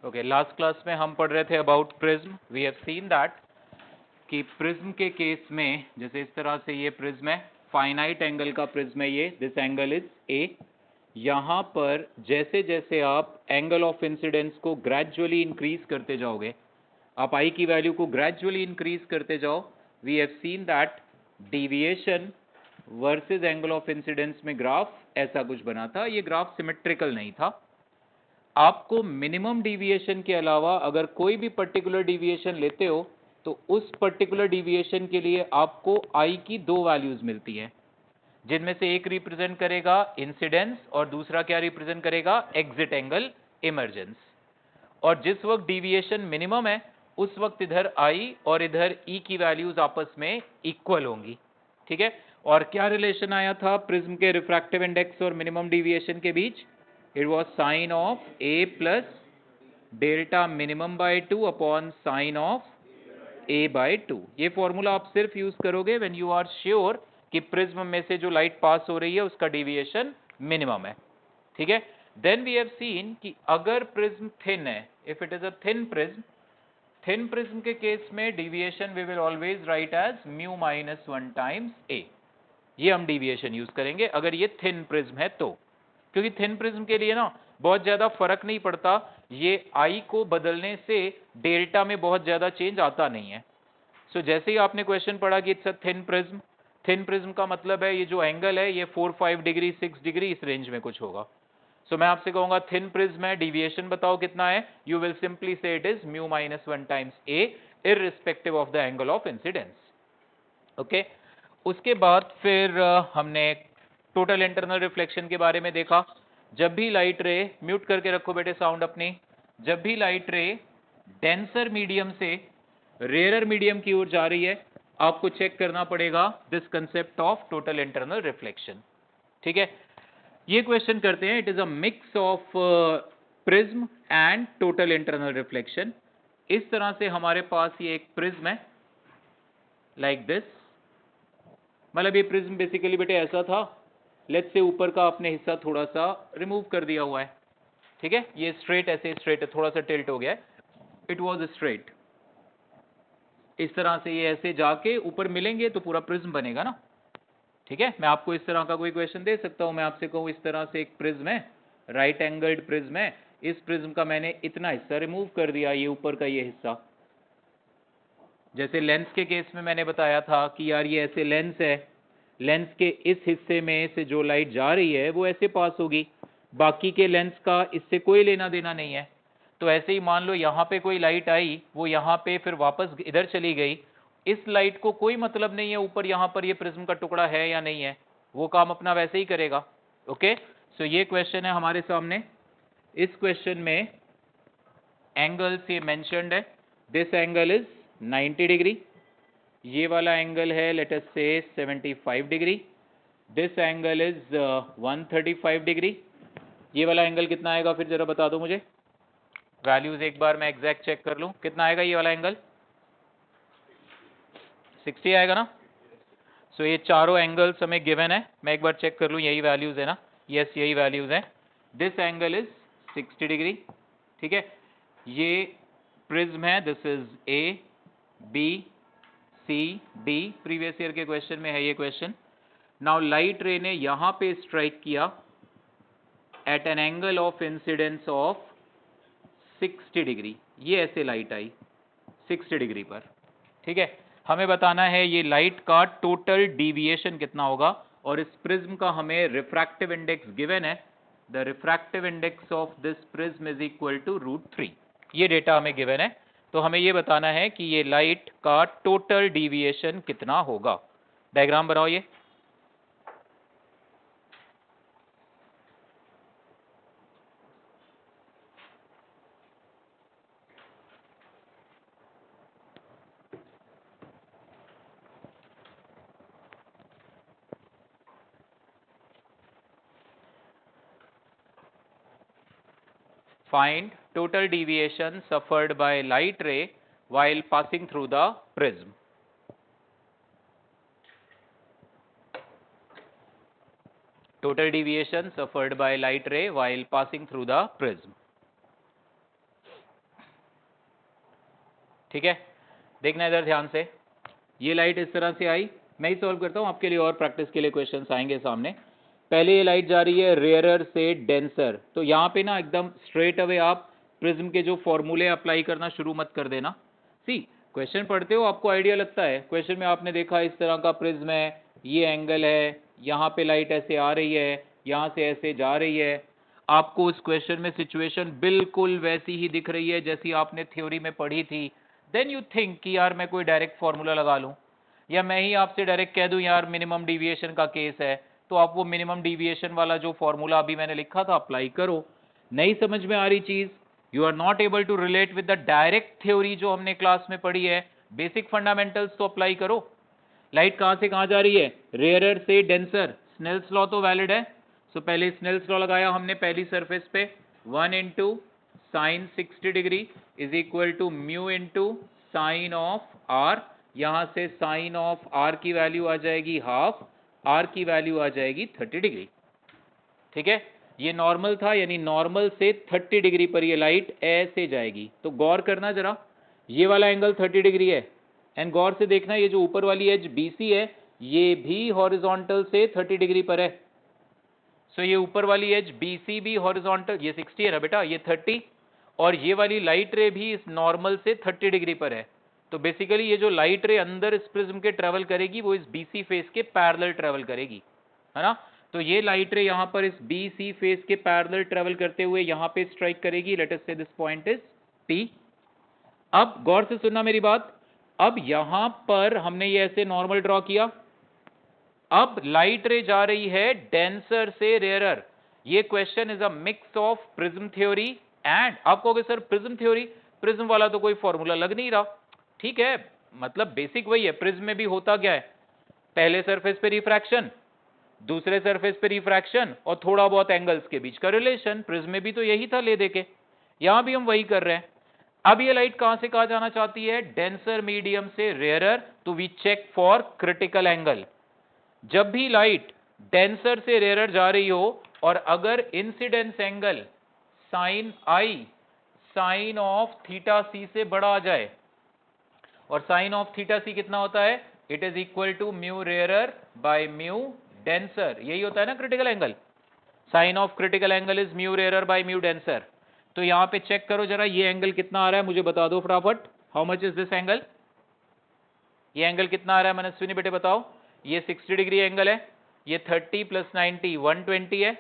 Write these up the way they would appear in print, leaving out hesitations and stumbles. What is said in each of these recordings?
Okay, last class में हम पढ़ रहे थे about prism. We have seen that कि प्रिज्म के केस में जैसे इस तरह से ये प्रिज्म है, फाइनाइट एंगल का प्रिज्म है ये, दिस एंगल इज ए। यहाँ पर जैसे जैसे आप एंगल ऑफ इंसिडेंस को ग्रेजुअली इंक्रीज करते जाओगे, आप आई की वैल्यू को ग्रेजुअली इंक्रीज करते जाओ, we have seen that deviation versus angle of incidence में ग्राफ ऐसा कुछ बना था। ये ग्राफ सिमेट्रिकल नहीं था। आपको मिनिमम डेविएशन के अलावा अगर कोई भी पर्टिकुलर डेविएशन लेते हो तो उस पर्टिकुलर डेविएशन के लिए आपको आई की दो वैल्यूज मिलती हैं, जिनमें से एक रिप्रेजेंट करेगा इंसिडेंस और दूसरा क्या रिप्रेजेंट करेगा, एग्जिट एंगल इमर्जेंस। और जिस वक्त डेविएशन मिनिमम है उस वक्त इधर आई और इधर ई की वैल्यूज आपस में इक्वल होंगी। ठीक है, और क्या रिलेशन आया था प्रिज्म के रिफ्रैक्टिव इंडेक्स और मिनिमम डेविएशन के बीच? It was sine of A plus delta minimum by 2 upon sine of A by 2। ये फॉर्मूला आप सिर्फ यूज करोगे व्हेन यू आर श्योर कि प्रिज्म में से जो लाइट पास हो रही है उसका डेविएशन मिनिमम है। ठीक है, देन वी हैव सीन कि अगर प्रिज्म थिन है, if it is a thin prism के केस में deviation we will always write as mu minus 1 times A. ये हम डेविएशन यूज करेंगे अगर ये थिन प्रिज्म है तो, क्योंकि थिन प्रिज्म के लिए ना बहुत ज्यादा फर्क नहीं पड़ता, ये आई को बदलने से डेल्टा में बहुत ज्यादा चेंज आता नहीं है। सो जैसे ही आपने क्वेश्चन पढ़ा कि इट्स अ थिन प्रिज्म का मतलब है ये जो एंगल है ये 4-5 डिग्री 6 डिग्री इस रेंज में कुछ होगा। सो मैं आपसे कहूंगा थिन प्रिज्म है, डेविएशन बताओ कितना है, यू विल सिंपली से it is mu minus 1 times A irrespective of the angle of incidence. Okay, उसके बाद फिर हमने टोटल इंटरनल रिफ्लेक्शन के बारे में देखा। जब भी लाइट रे, म्यूट करके रखो बेटे साउंड अपनी, जब भी लाइट रे डेंसर मीडियम से रेयर मीडियम की ओर जा रही है आपको चेक करना पड़ेगा this concept of total internal reflection. ठीक है, ये क्वेश्चन करते हैं, it is a mix of prism and total internal reflection. इस तरह से हमारे पास ये एक प्रिज्म है लाइक दिस, मतलब ये प्रिज्म बेसिकली बेटे ऐसा था, लेट्स से ऊपर का आपने हिस्सा थोड़ा सा रिमूव कर दिया हुआ है। ठीक है, ये स्ट्रेट ऐसे स्ट्रेट है, थोड़ा सा टिल्ट हो गया है, इट वाज स्ट्रेट। इस तरह से ये ऐसे जाके ऊपर मिलेंगे तो पूरा प्रिज्म बनेगा ना। ठीक है, मैं आपको इस तरह का कोई क्वेश्चन दे सकता हूं, मैं आपसे कहूं इस तरह से एक प्रिज्म है, राइट एंगल्ड प्रिज्म है, इस प्रिज्म का मैंने इतना हिस्सा रिमूव कर दिया, ये ऊपर का ये हिस्सा। जैसे लेंस के केस में मैंने बताया था कि यार ये ऐसे लेंस है, लेंस के इस हिस्से में से जो लाइट जा रही है वो ऐसे पास होगी, बाकी के लेंस का इससे कोई लेना देना नहीं है। तो ऐसे ही मान लो यहाँ पे कोई लाइट आई, वो यहाँ पे फिर वापस इधर चली गई, इस लाइट को कोई मतलब नहीं है ऊपर यहाँ पर ये प्रिज्म का टुकड़ा है या नहीं है, वो काम अपना वैसे ही करेगा। ओके, सो ये क्वेश्चन है हमारे सामने। इस क्वेश्चन में एंगल्स ये मेंशन्ड है, दिस एंगल इज 90 डिग्री, ये वाला एंगल है लेट अस से 75 degree, this angle is 135 degree. ये वाला एंगल कितना आएगा फिर जरा बता दो मुझे, वैल्यूज एक बार मैं एग्जैक्ट चेक कर लूं, कितना आएगा ये वाला एंगल? 60 आएगा ना। सो ये चारों एंगल्स हमें गिवन है, मैं एक बार चेक कर लूं यही वैल्यूज है ना, यस यही वैल्यूज हैं। This angle is 60 degree. ठीक है, ये प्रिज्म है, this is A B C D, previous year के क्वेश्चन में है ये क्वेश्चन। नाउ लाइट रे ने यहां पे स्ट्राइक किया at an angle of incidence of 60 degree, ये ऐसे लाइट आई 60 डिग्री पर। ठीक है, हमें बताना है ये लाइट का टोटल डेविएशन कितना होगा, और इस प्रिज्म का हमें रिफ्रैक्टिव इंडेक्स गिवन है, the refractive index of this prism is equal to √3। ये डेटा हमें गिवन है, तो हमें ये बताना है कि ये लाइट का टोटल डेविएशन कितना होगा। डायग्राम बनाओ ये। Find total deviation suffered by light ray while passing through the prism. Total deviation suffered by light ray while passing through the prism. ठीक है, देखना इधर ध्यान से, ये लाइट इस तरह से आई, मैं ही सॉल्व करता हूँ आपके लिए और प्रैक्टिस के लिए क्वेश्चंस आएंगे सामने। पहले ये लाइट जा रही है रेयरर से डेंसर, तो यहाँ पे ना एकदम स्ट्रेट अवे आप प्रिज्म के जो फॉर्मूले अप्लाई करना शुरू मत कर देना। सी क्वेश्चन पढ़ते हो आपको आइडिया लगता है, क्वेश्चन में आपने देखा इस तरह का प्रिज्म है, ये एंगल है, यहाँ पे लाइट ऐसे आ रही है, यहाँ से ऐसे जा रही है, आपको उस क्वेश्चन में सिचुएशन बिल्कुल वैसी ही दिख रही है जैसी आपने थ्योरी में पढ़ी थी। देन यू थिंक कि यार मैं कोई डायरेक्ट फॉर्मूला लगा लूं, या मैं ही आपसे डायरेक्ट कह दूं यार मिनिमम डिविएशन का केस है, तो आप वो मिनिमम डिविएशन वाला जो फॉर्मूला अभी मैंने लिखा था अप्लाई करो। नहीं समझ में आ रही चीज, you are not able to relate with the direct theory जो हमने क्लास में पढ़ी है, बेसिक फंडामेंटल्स तो अप्लाई करो। लाइट कहां से कहां जा रही है, रेयरर से डेंसर, स्नेल्स लॉ तो वैलिड है। सो पहले स्नेल्स लॉ लगाया हमने पहली सरफेस पे, 1 into sine 60 degree is equal to mu into sine of R, यहां से साइन ऑफ आर की वैल्यू आ जाएगी हाफ, आर की वैल्यू आ जाएगी 30 डिग्री। ठीक है, ये नॉर्मल था, यानी नॉर्मल से 30 डिग्री पर ये लाइट ऐसे जाएगी। तो गौर करना जरा, ये वाला एंगल 30 डिग्री है, एंड गौर से देखना ये जो ऊपर वाली एज BC है ये भी हॉरिजॉन्टल से 30 डिग्री पर है। सो ये ऊपर वाली एज BC भी हॉरिजॉन्टल, ये 60 है ना बेटा, ये 30, और ये वाली लाइट रे भी इस नॉर्मल से 30 डिग्री पर है। तो बेसिकली ये जो लाइट रे अंदर इस प्रिज्म के ट्रेवल करेगी वो इस BC फेस के पैरेलल ट्रेवल करेगी, है ना। तो ये लाइट रे यहाँ पर इस BC फेस के पैरेलल ट्रेवल करते हुए यहाँ पे स्ट्राइक करेगी, लेट अस से दिस पॉइंट इज P। अब गौर से सुनना मेरी बात, अब यहां पर हमने ये ऐसे नॉर्मल ड्रॉ किया, अब लाइट रे जा रही है डेंसर से रेयरर। ये question is a mix of prism theory and, आप कहोगे सर प्रिज्म थ्योरी, प्रिज्म वाला तो कोई फॉर्मूला लग नहीं रहा। ठीक है, मतलब बेसिक वही है, प्रिज्म में भी होता क्या है, पहले सरफेस पे रिफ्रैक्शन, दूसरे सरफेस पे रिफ्रैक्शन, और थोड़ा बहुत एंगल्स के बीच का रिलेशन। प्रिज्म में भी तो यही था ले देके, यहां भी हम वही कर रहे हैं। अब ये लाइट कहां से कहां जाना चाहती है, डेंसर मीडियम से रेयरर, तो we check for critical angle. जब भी लाइट डेंसर से रेयरर जा रही हो और अगर incidence angle sine I sine of theta C से बड़ा आ जाए, और साइन ऑफ थीटा सी कितना होता है, it is equal to mu rarer by mu denser, यही होता है ना critical angle, sine of critical angle is mu rarer by mu denser. तो यहां पे चेक करो जरा, ये एंगल कितना आ रहा है मुझे बता दो फटाफट, how much is this angle, ये एंगल कितना आ रहा है मनस्विनी बेटे बताओ। ये 60 डिग्री एंगल है, ये 30 प्लस 90 120 है,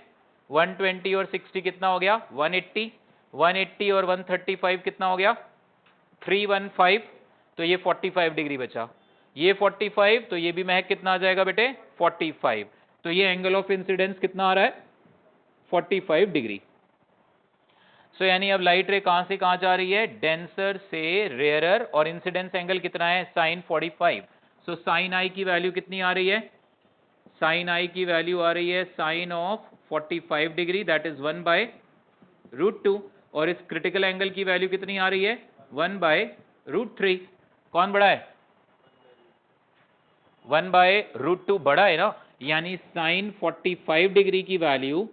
120 और 60 कितना हो गया 180, 180 और 135 कितना हो गया 315, तो ये 45 डिग्री बचा, ये 45, तो ये भी महक कितना आ जाएगा बेटे 45, तो ये एंगल ऑफ इंसिडेंस कितना आ रहा है 45 डिग्री। सो यानी अब लाइट रे कहां से कहां जा रही है, डेंसर से रेयरर, और इंसिडेंस एंगल कितना है साइन 45। सो साइन आई की वैल्यू कितनी आ रही है, साइन आई की वैल्यू आ रही है sine of 45 degree, that is 1/√2, और इस क्रिटिकल एंगल की वैल्यू कितनी आ रही है 1/√3। कौन बड़ा है, 1/√2 बड़ा है ना, यानी साइन 45 डिग्री की value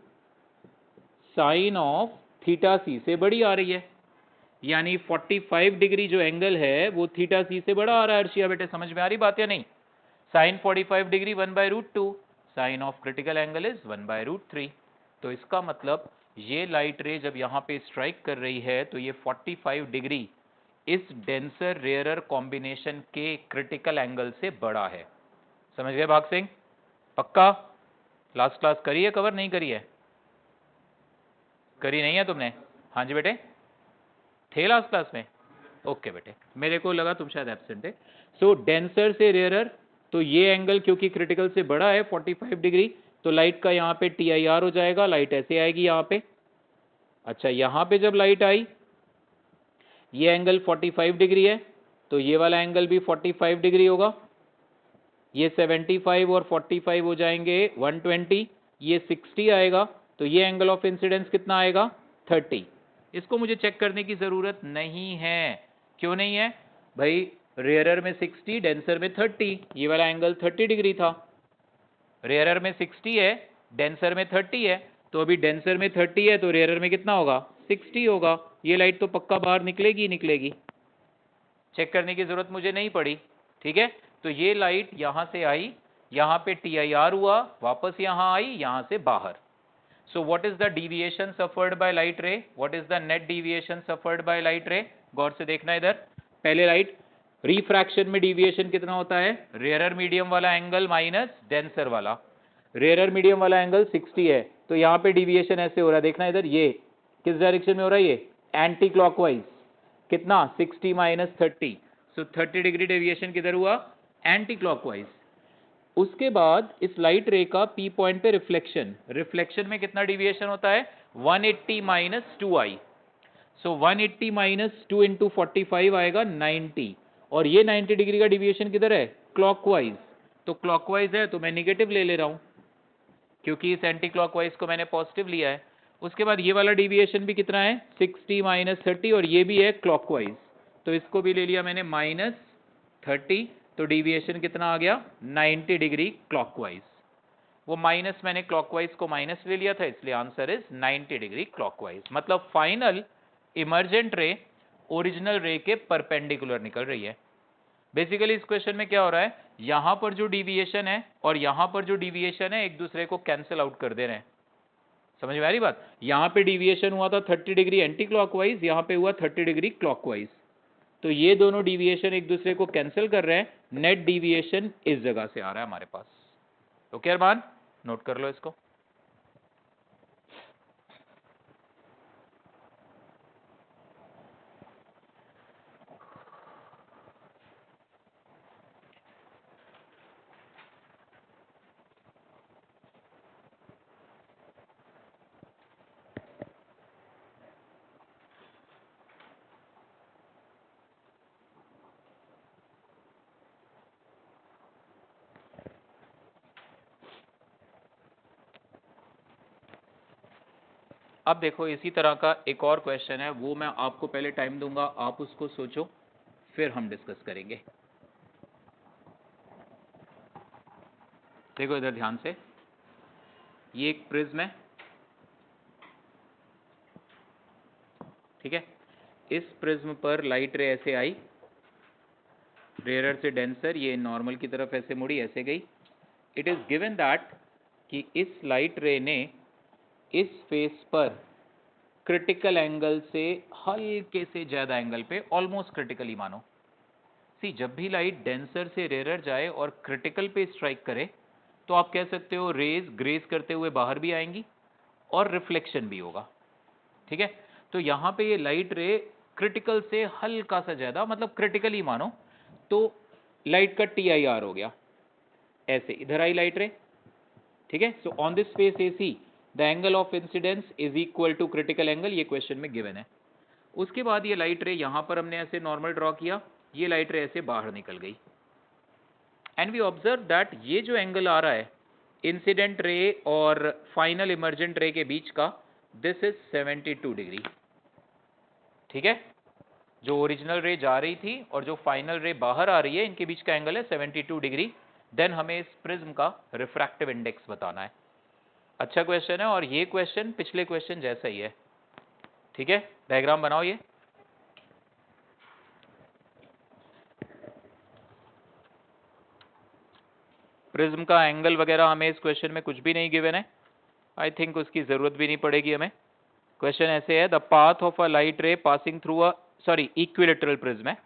sign of theta C से बड़ी आ रही है, यानी 45 डिग्री जो एंगल है वो थीटा सी से बड़ा आ रहा है। अर्शिया बेटे समझ में आ रही बात या नहीं, sine 45 degree 1/√2, sine of critical angle is 1/√3। तो इसका मतलब ये लाइट रे जब यहाँ पे स्ट्राइक कर रही है तो ये 45 डिग्री इस डेंसर रेयरर कॉम्बिनेशन के क्रिटिकल एंगल से बड़ा है। समझ गए भाग सिंह, पक्का। लास्ट क्लास करी है कवर, नहीं करी है, करी नहीं है तुमने, हाँ जी बेटे थे लास्ट क्लास में, ओके बेटे, मेरे को लगा तुम शायद एब्सेंट है। सो डेंसर से रेयरर, तो ये एंगल क्योंकि क्रिटिकल से बड़ा है 45 डिग्री, तो लाइट का यहाँ पे TIR हो जाएगा, लाइट ऐसे आएगी यहाँ पे। अच्छा यहाँ पे जब लाइट आई, ये एंगल 45 डिग्री है, तो ये वाला एंगल भी 45 डिग्री होगा, ये 75 और 45 हो जाएंगे 120, ये 60 आएगा, तो ये एंगल ऑफ इंसिडेंस कितना आएगा 30। इसको मुझे चेक करने की जरूरत नहीं है, क्यों नहीं है भाई, रेयरर में 60 डेंसर में 30, ये वाला एंगल 30 डिग्री था, रेयरर में 60 है डेंसर में 30 है, तो अभी डेंसर में 30 है तो रेयरर में कितना होगा 60 होगा, ये लाइट तो पक्का बाहर निकलेगी ही निकलेगी। चेक करने की जरूरत मुझे नहीं पड़ी, ठीक है। तो ये लाइट यहां से आई, यहां पे TIR हुआ, वापस यहां आई, यहां से बाहर। So what is the deviation suffered by light ray? What is the net deviation suffered by light ray? गौर से देखना इधर। पहले लाइट रिफ्रैक्शन में डिविएशन कितना होता है? रेयरर मीडियम वाला एंगल माइनस डेंसर वाला। रेयरर मीडियम वाला एंगल 60 है, तो यहां पे डिविएशन ऐसे हो रहा है, देखना इधर, ये किस डायरेक्शन में हो रहा है? ये एंटी क्लॉकवाइज। कितना? 60 माइनस 30, सो 30 डिग्री डेविएशन किधर हुआ? Anti clockwise. उसके बाद इस लाइट रे का पी पॉइंट पे रिफ्लेक्शन, रिफ्लेक्शन में कितना डिविएशन होता है? 180 माइनस 2i, सो 180 माइनस 2 इंटू 45 आएगा 90, और ये 90 डिग्री का डिविएशन किधर है? क्लॉकवाइज। तो क्लॉकवाइज है तो मैं निगेटिव ले रहा हूं, क्योंकि इस एंटी क्लॉकवाइज को मैंने पॉजिटिव लिया है। उसके बाद ये वाला डिविएशन भी कितना है? 60 माइनस 30, और ये भी है क्लॉकवाइज, तो इसको भी ले लिया मैंने माइनस 30, तो डिविएशन कितना आ गया? 90 डिग्री क्लॉकवाइज। वो माइनस मैंने क्लॉकवाइज को माइनस ले लिया था, इसलिए आंसर इज 90 डिग्री क्लॉकवाइज। मतलब फाइनल इमर्जेंट रे ओरिजिनल रे के परपेंडिकुलर निकल रही है। बेसिकली इस क्वेश्चन में क्या हो रहा है, यहां पर जो डिविएशन है और यहां पर जो डिविएशन है एक दूसरे को कैंसिल आउट कर दे रहे हैं। समझ में आ रही बात? यहां पे डिविएशन हुआ था 30 डिग्री एंटी क्लॉकवाइज, यहां पे हुआ 30 डिग्री क्लॉकवाइज, तो ये दोनों डिविएशन एक दूसरे को कैंसिल कर रहे हैं, नेट डिविएशन इस जगह से आ रहा है हमारे पास। ओके अरमान, नोट कर लो इसको। अब देखो इसी तरह का एक और क्वेश्चन है, वो मैं आपको पहले टाइम दूंगा, आप उसको सोचो, फिर हम डिस्कस करेंगे। देखो इधर ध्यान से, ये एक प्रिज्म है, ठीक है। इस प्रिज्म पर लाइट रे ऐसे आई, रेयरर से डेंसर, ये नॉर्मल की तरफ ऐसे मुड़ी, ऐसे गई। इट इज गिवन दैट कि इस लाइट रे ने इस फेस पर क्रिटिकल एंगल से हल्के से ज्यादा एंगल पे, ऑलमोस्ट क्रिटिकली मानो। सी, जब भी लाइट डेंसर से रेयरर जाए और क्रिटिकल पे स्ट्राइक करे, तो आप कह सकते हो रेज ग्रेज करते हुए बाहर भी आएंगी और रिफ्लेक्शन भी होगा, ठीक है। तो यहां पे ये लाइट रे क्रिटिकल से हल्का सा ज्यादा, मतलब क्रिटिकली मानो, तो लाइट का TIR हो गया, ऐसे इधर आई लाइट रे, ठीक है। So on this face AC the angle of incidence is equal to critical angle, ये क्वेश्चन में गिवन है। उसके बाद ये लाइट रे यहां पर हमने ऐसे नॉर्मल ड्रॉ किया, ये लाइट रे ऐसे बाहर निकल गई, एंड वी ऑब्जर्व दैट ये जो एंगल आ रहा है इंसिडेंट रे और फाइनल इमर्जेंट रे के बीच का, दिस इज 72 डिग्री, ठीक है। जो ओरिजिनल रे जा रही थी और जो फाइनल रे बाहर आ रही है, इनके बीच का एंगल है 72 डिग्री। देन हमें इस प्रिज्म का रिफ्रैक्टिव इंडेक्स बताना है। अच्छा क्वेश्चन है, और ये क्वेश्चन पिछले क्वेश्चन जैसा ही है, ठीक है। डायग्राम बनाओ ये। प्रिज्म का एंगल वगैरह हमें इस क्वेश्चन में कुछ भी नहीं गिवन है, आई थिंक उसकी जरूरत भी नहीं पड़ेगी हमें। क्वेश्चन ऐसे है, the path of a light रे passing through a, sorry equilateral prism है,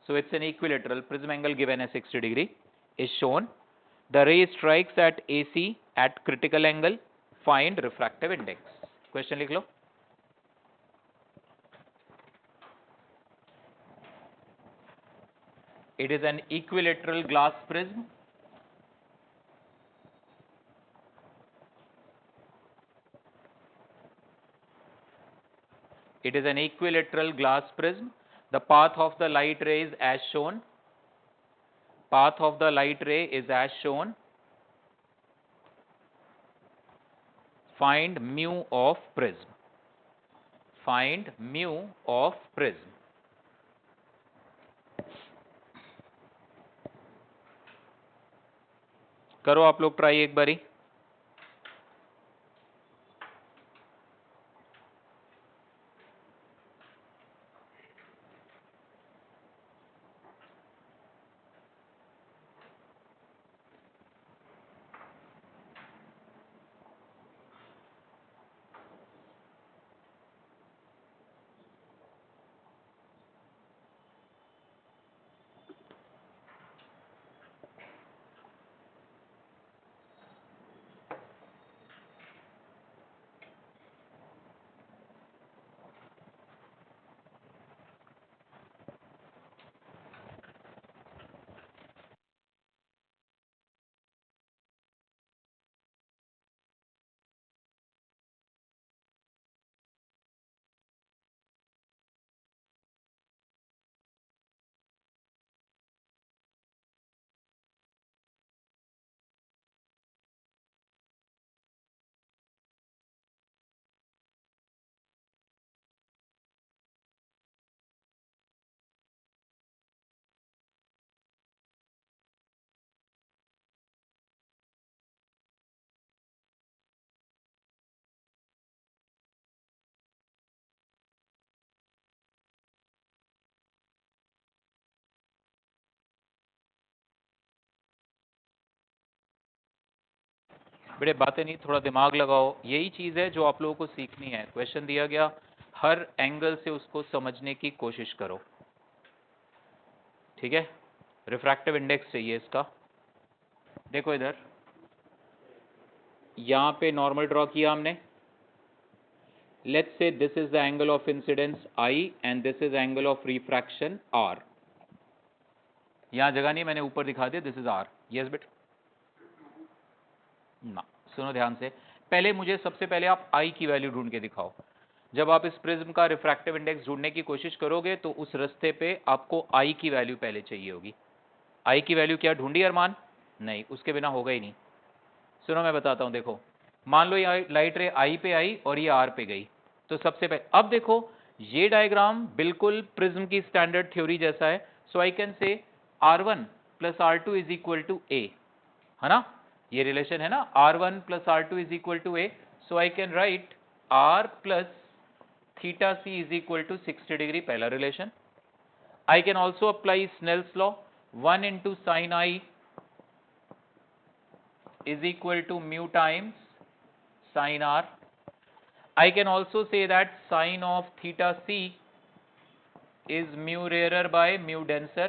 so it's an equilateral prism, angle given as 60 degree is shown, the ray strikes at AC at critical angle, find refractive index। question लिख लो। it is an equilateral glass prism, it is an equilateral glass prism, the path of the light ray is as shown, path of the light ray is as shown, find mu of prism, find mu of prism। करो आप लोग try एक बारी। बेटे बातें नहीं, थोड़ा दिमाग लगाओ, यही चीज़ है जो आप लोगों को सीखनी है। क्वेश्चन दिया गया, हर एंगल से उसको समझने की कोशिश करो, ठीक है। रिफ्रैक्टिव इंडेक्स चाहिए इसका। देखो इधर, यहाँ पे नॉर्मल ड्रॉ किया हमने। Let's say this is the angle of incidence I and this is angle of refraction R। यहाँ जगह नहीं, मैंने ऊपर दिखा दिया, दिस इज R। यस बेटा ना, सुनो ध्यान से। पहले मुझे सबसे पहले आप I की वैल्यू ढूंढ के दिखाओ। जब आप इस प्रिज्म का रिफ्रैक्टिव इंडेक्स ढूंढने की कोशिश करोगे तो उस रास्ते पे आपको I की वैल्यू पहले चाहिए होगी। I की वैल्यू क्या ढूंढी अरमान? नहीं, उसके बिना होगा ही नहीं। सुनो मैं बताता हूं, देखो मान लो ये लाइट रे I पे आई और ये R पे गई, तो सबसे पहले अब देखो ये डायग्राम बिल्कुल प्रिज्म की स्टैंडर्ड थ्योरी जैसा है। So I can say R1 plus R2 is equal to A, है ना, ये रिलेशन है ना, R1 plus R2 is equal to A। So I can write R plus theta C is equal to 60 degree, पहला रिलेशन। I can also apply Snell's law, 1 into sin I is equal to mu times sin R. I can also say that sin of theta C is mu rarer by mu denser.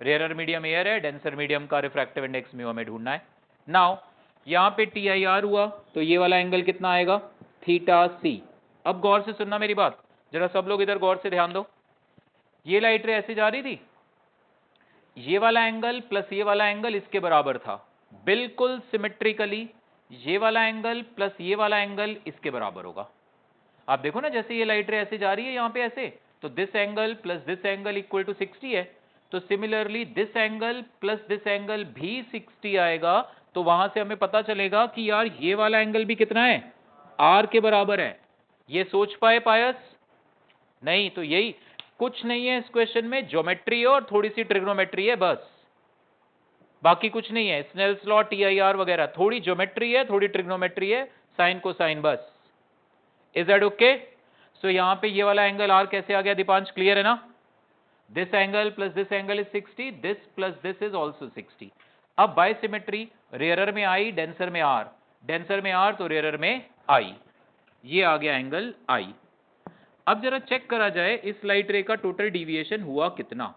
Rare medium air है, denser medium का refractive index mu हमें ढूंढना है। Now यहाँ पे TIR हुआ तो ये वाला एंगल कितना आएगा? Theta C। अब गौर से सुनना मेरी बात, जरा सब लोग इधर गौर से ध्यान दो। ये लाइट रे ऐसे जा रही थी, ये वाला एंगल प्लस ये वाला एंगल इसके बराबर था, बिल्कुल सिमेट्रिकली ये वाला एंगल प्लस ये वाला एंगल इसके बराबर होगा। आप देखो ना, जैसे ये लाइट रे ऐसे जा रही है यहाँ पे ऐसे, तो this angle plus this angle equal to 60 है। तो similarly this angle plus this angle भी 60 आएगा। तो वहां से हमें पता चलेगा कि यार ये वाला एंगल भी कितना है? R के बराबर है। ये सोच पाए पायस? नहीं, तो यही कुछ नहीं है इस क्वेश्चन में, ज्योमेट्री है और थोड़ी सी ट्रिग्नोमेट्री है बस, बाकी कुछ नहीं है। स्नेल्स लॉ, TIR वगैरह, थोड़ी ज्योमेट्री है, थोड़ी ट्रिग्नोमेट्री है, साइन को साइन बस। Is that okay? सो यहां पे ये वाला एंगल R कैसे आ गया दीपांश, क्लियर है ना? This angle plus this angle is 60, this plus this is also 60। अब बाय सिमेट्री, रेयरर में I, डेंसर में R, डेंसर में R तो रेयरर में I, ये आ गया एंगल I। अब जरा चेक करा जाए इस लाइट रे का टोटल डिविएशन हुआ कितना।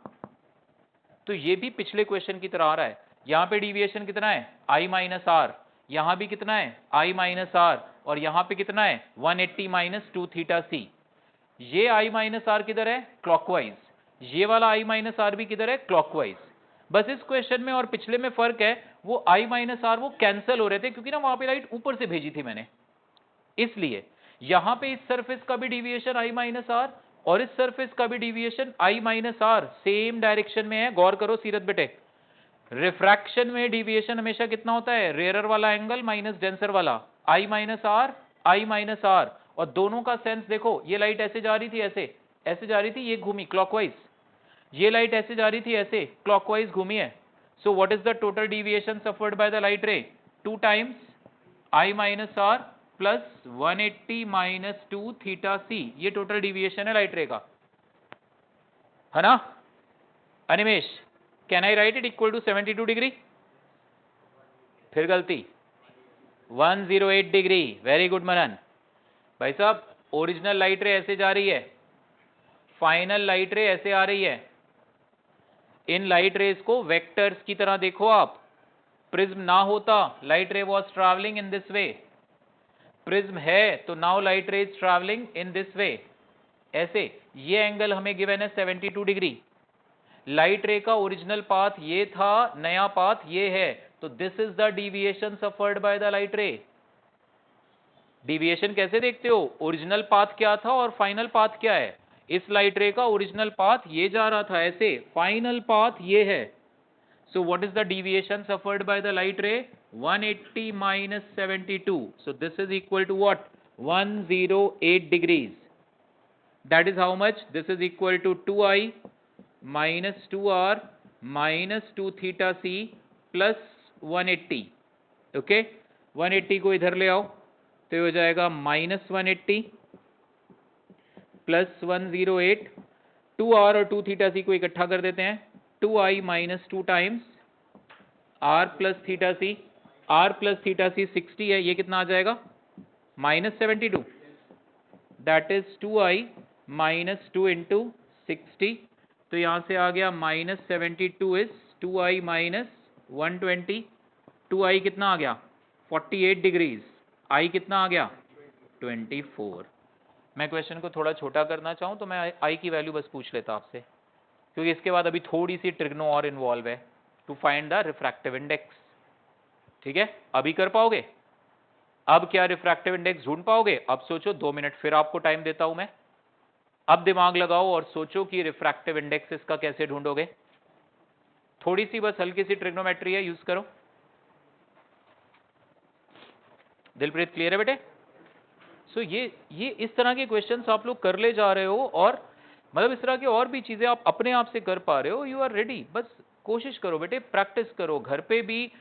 तो ये भी पिछले क्वेश्चन की तरह आ रहा है। यहाँ पे डिविएशन कितना है? I minus R. यहाँ भी कितना है? I minus R. और यहाँ पे कितना है? 180 माइनस 2 थीटा सी। ये I माइनस आर किधर है? क्लॉकवाइज। ये वाला I माइनस आर भी किधर है? क्लॉकवाइज। बस इस क्वेश्चन में और पिछले में फर्क है, वो I माइनस आर वो कैंसिल हो रहे थे क्योंकि ना वहां पे लाइट ऊपर से भेजी थी मैंने, इसलिए यहां पे इस सरफेस का भी डिविएशन I माइनस आर और इस सरफेस का भी deviation I minus R, same direction में है। गौर करो सीरत बेटे, रिफ्रैक्शन में डिविएशन हमेशा कितना होता है? रेयरर वाला एंगल माइनस डेंसर वाला, I माइनस आर। और दोनों का सेंस देखो, ये लाइट ऐसे जा रही थी, ऐसे जा रही थी, ये घूमी क्लॉकवाइज। ये लाइट ऐसे जा रही थी, ऐसे क्लॉकवाइज घूमी है। So what is the total deviation suffered by the light ray? 2 times I minus r plus 180 minus 2 theta C, ये टोटल डिविएशन है लाइट रे का, है ना Animesh? Can I write it equal to 72 degree? फिर गलती, 108 degree. Very good मनन। भाई साहब, original light रे ऐसे जा रही है, फाइनल लाइट रे ऐसे आ रही है। इन लाइट रेज को वेक्टर्स की तरह देखो आप। प्रिज्म ना होता, लाइट रे was travelling in this way. Prism है तो नाउ लाइट रे is travelling in this way, ऐसे। ये एंगल हमें गिवन है 72 डिग्री। लाइट रे का ओरिजिनल पाथ ये था, नया पाथ ये है, तो this is the deviation suffered by the light रे। डिविएशन कैसे देखते हो? ओरिजिनल पाथ क्या था और फाइनल पाथ क्या है? इस लाइट रे का ओरिजिनल पाथ ये जा रहा था ऐसे, फाइनल पाथ ये है। So what is the deviation suffered by the light ray? 180 minus 72. So this is equal to what? 108 degrees. That is how much? This is equal to 2I minus 2R minus 2 theta C plus 180. Okay? 180 को इधर ले आओ तो हो जाएगा minus 180 plus 108. 2R और 2 theta C को इकट्ठा कर देते हैं, 2I minus 2 times R plus theta C r plus theta C 60 है, ये कितना आ जाएगा -72, that is 2i minus 2 into 60, तो यहां से आ गया -72 इज 2i माइनस 120, 2i कितना आ गया 48 डिग्रीज, i कितना आ गया 24। मैं क्वेश्चन को थोड़ा छोटा करना चाहूँ तो मैं i की वैल्यू बस पूछ लेता आपसे, क्योंकि इसके बाद अभी थोड़ी सी ट्रिग्नो और इन्वॉल्व है to find the refractive index. ठीक है, अभी कर पाओगे? अब क्या रिफ्रैक्टिव इंडेक्स ढूंढ पाओगे? अब सोचो, 2 मिनट फिर आपको टाइम देता हूं मैं, अब दिमाग लगाओ और सोचो कि रिफ्रैक्टिव इंडेक्स इसका कैसे ढूंढोगे। थोड़ी सी बस हल्की सी ट्रिग्नोमेट्री है, यूज करो। दिलप्रीत क्लियर है बेटे? सो ये इस तरह के क्वेश्चंस आप लोग कर ले जा रहे हो, और मतलब इस तरह की और भी चीजें आप अपने आप से कर पा रहे हो, यू आर रेडी। बस कोशिश करो बेटे, प्रैक्टिस करो घर पे भी।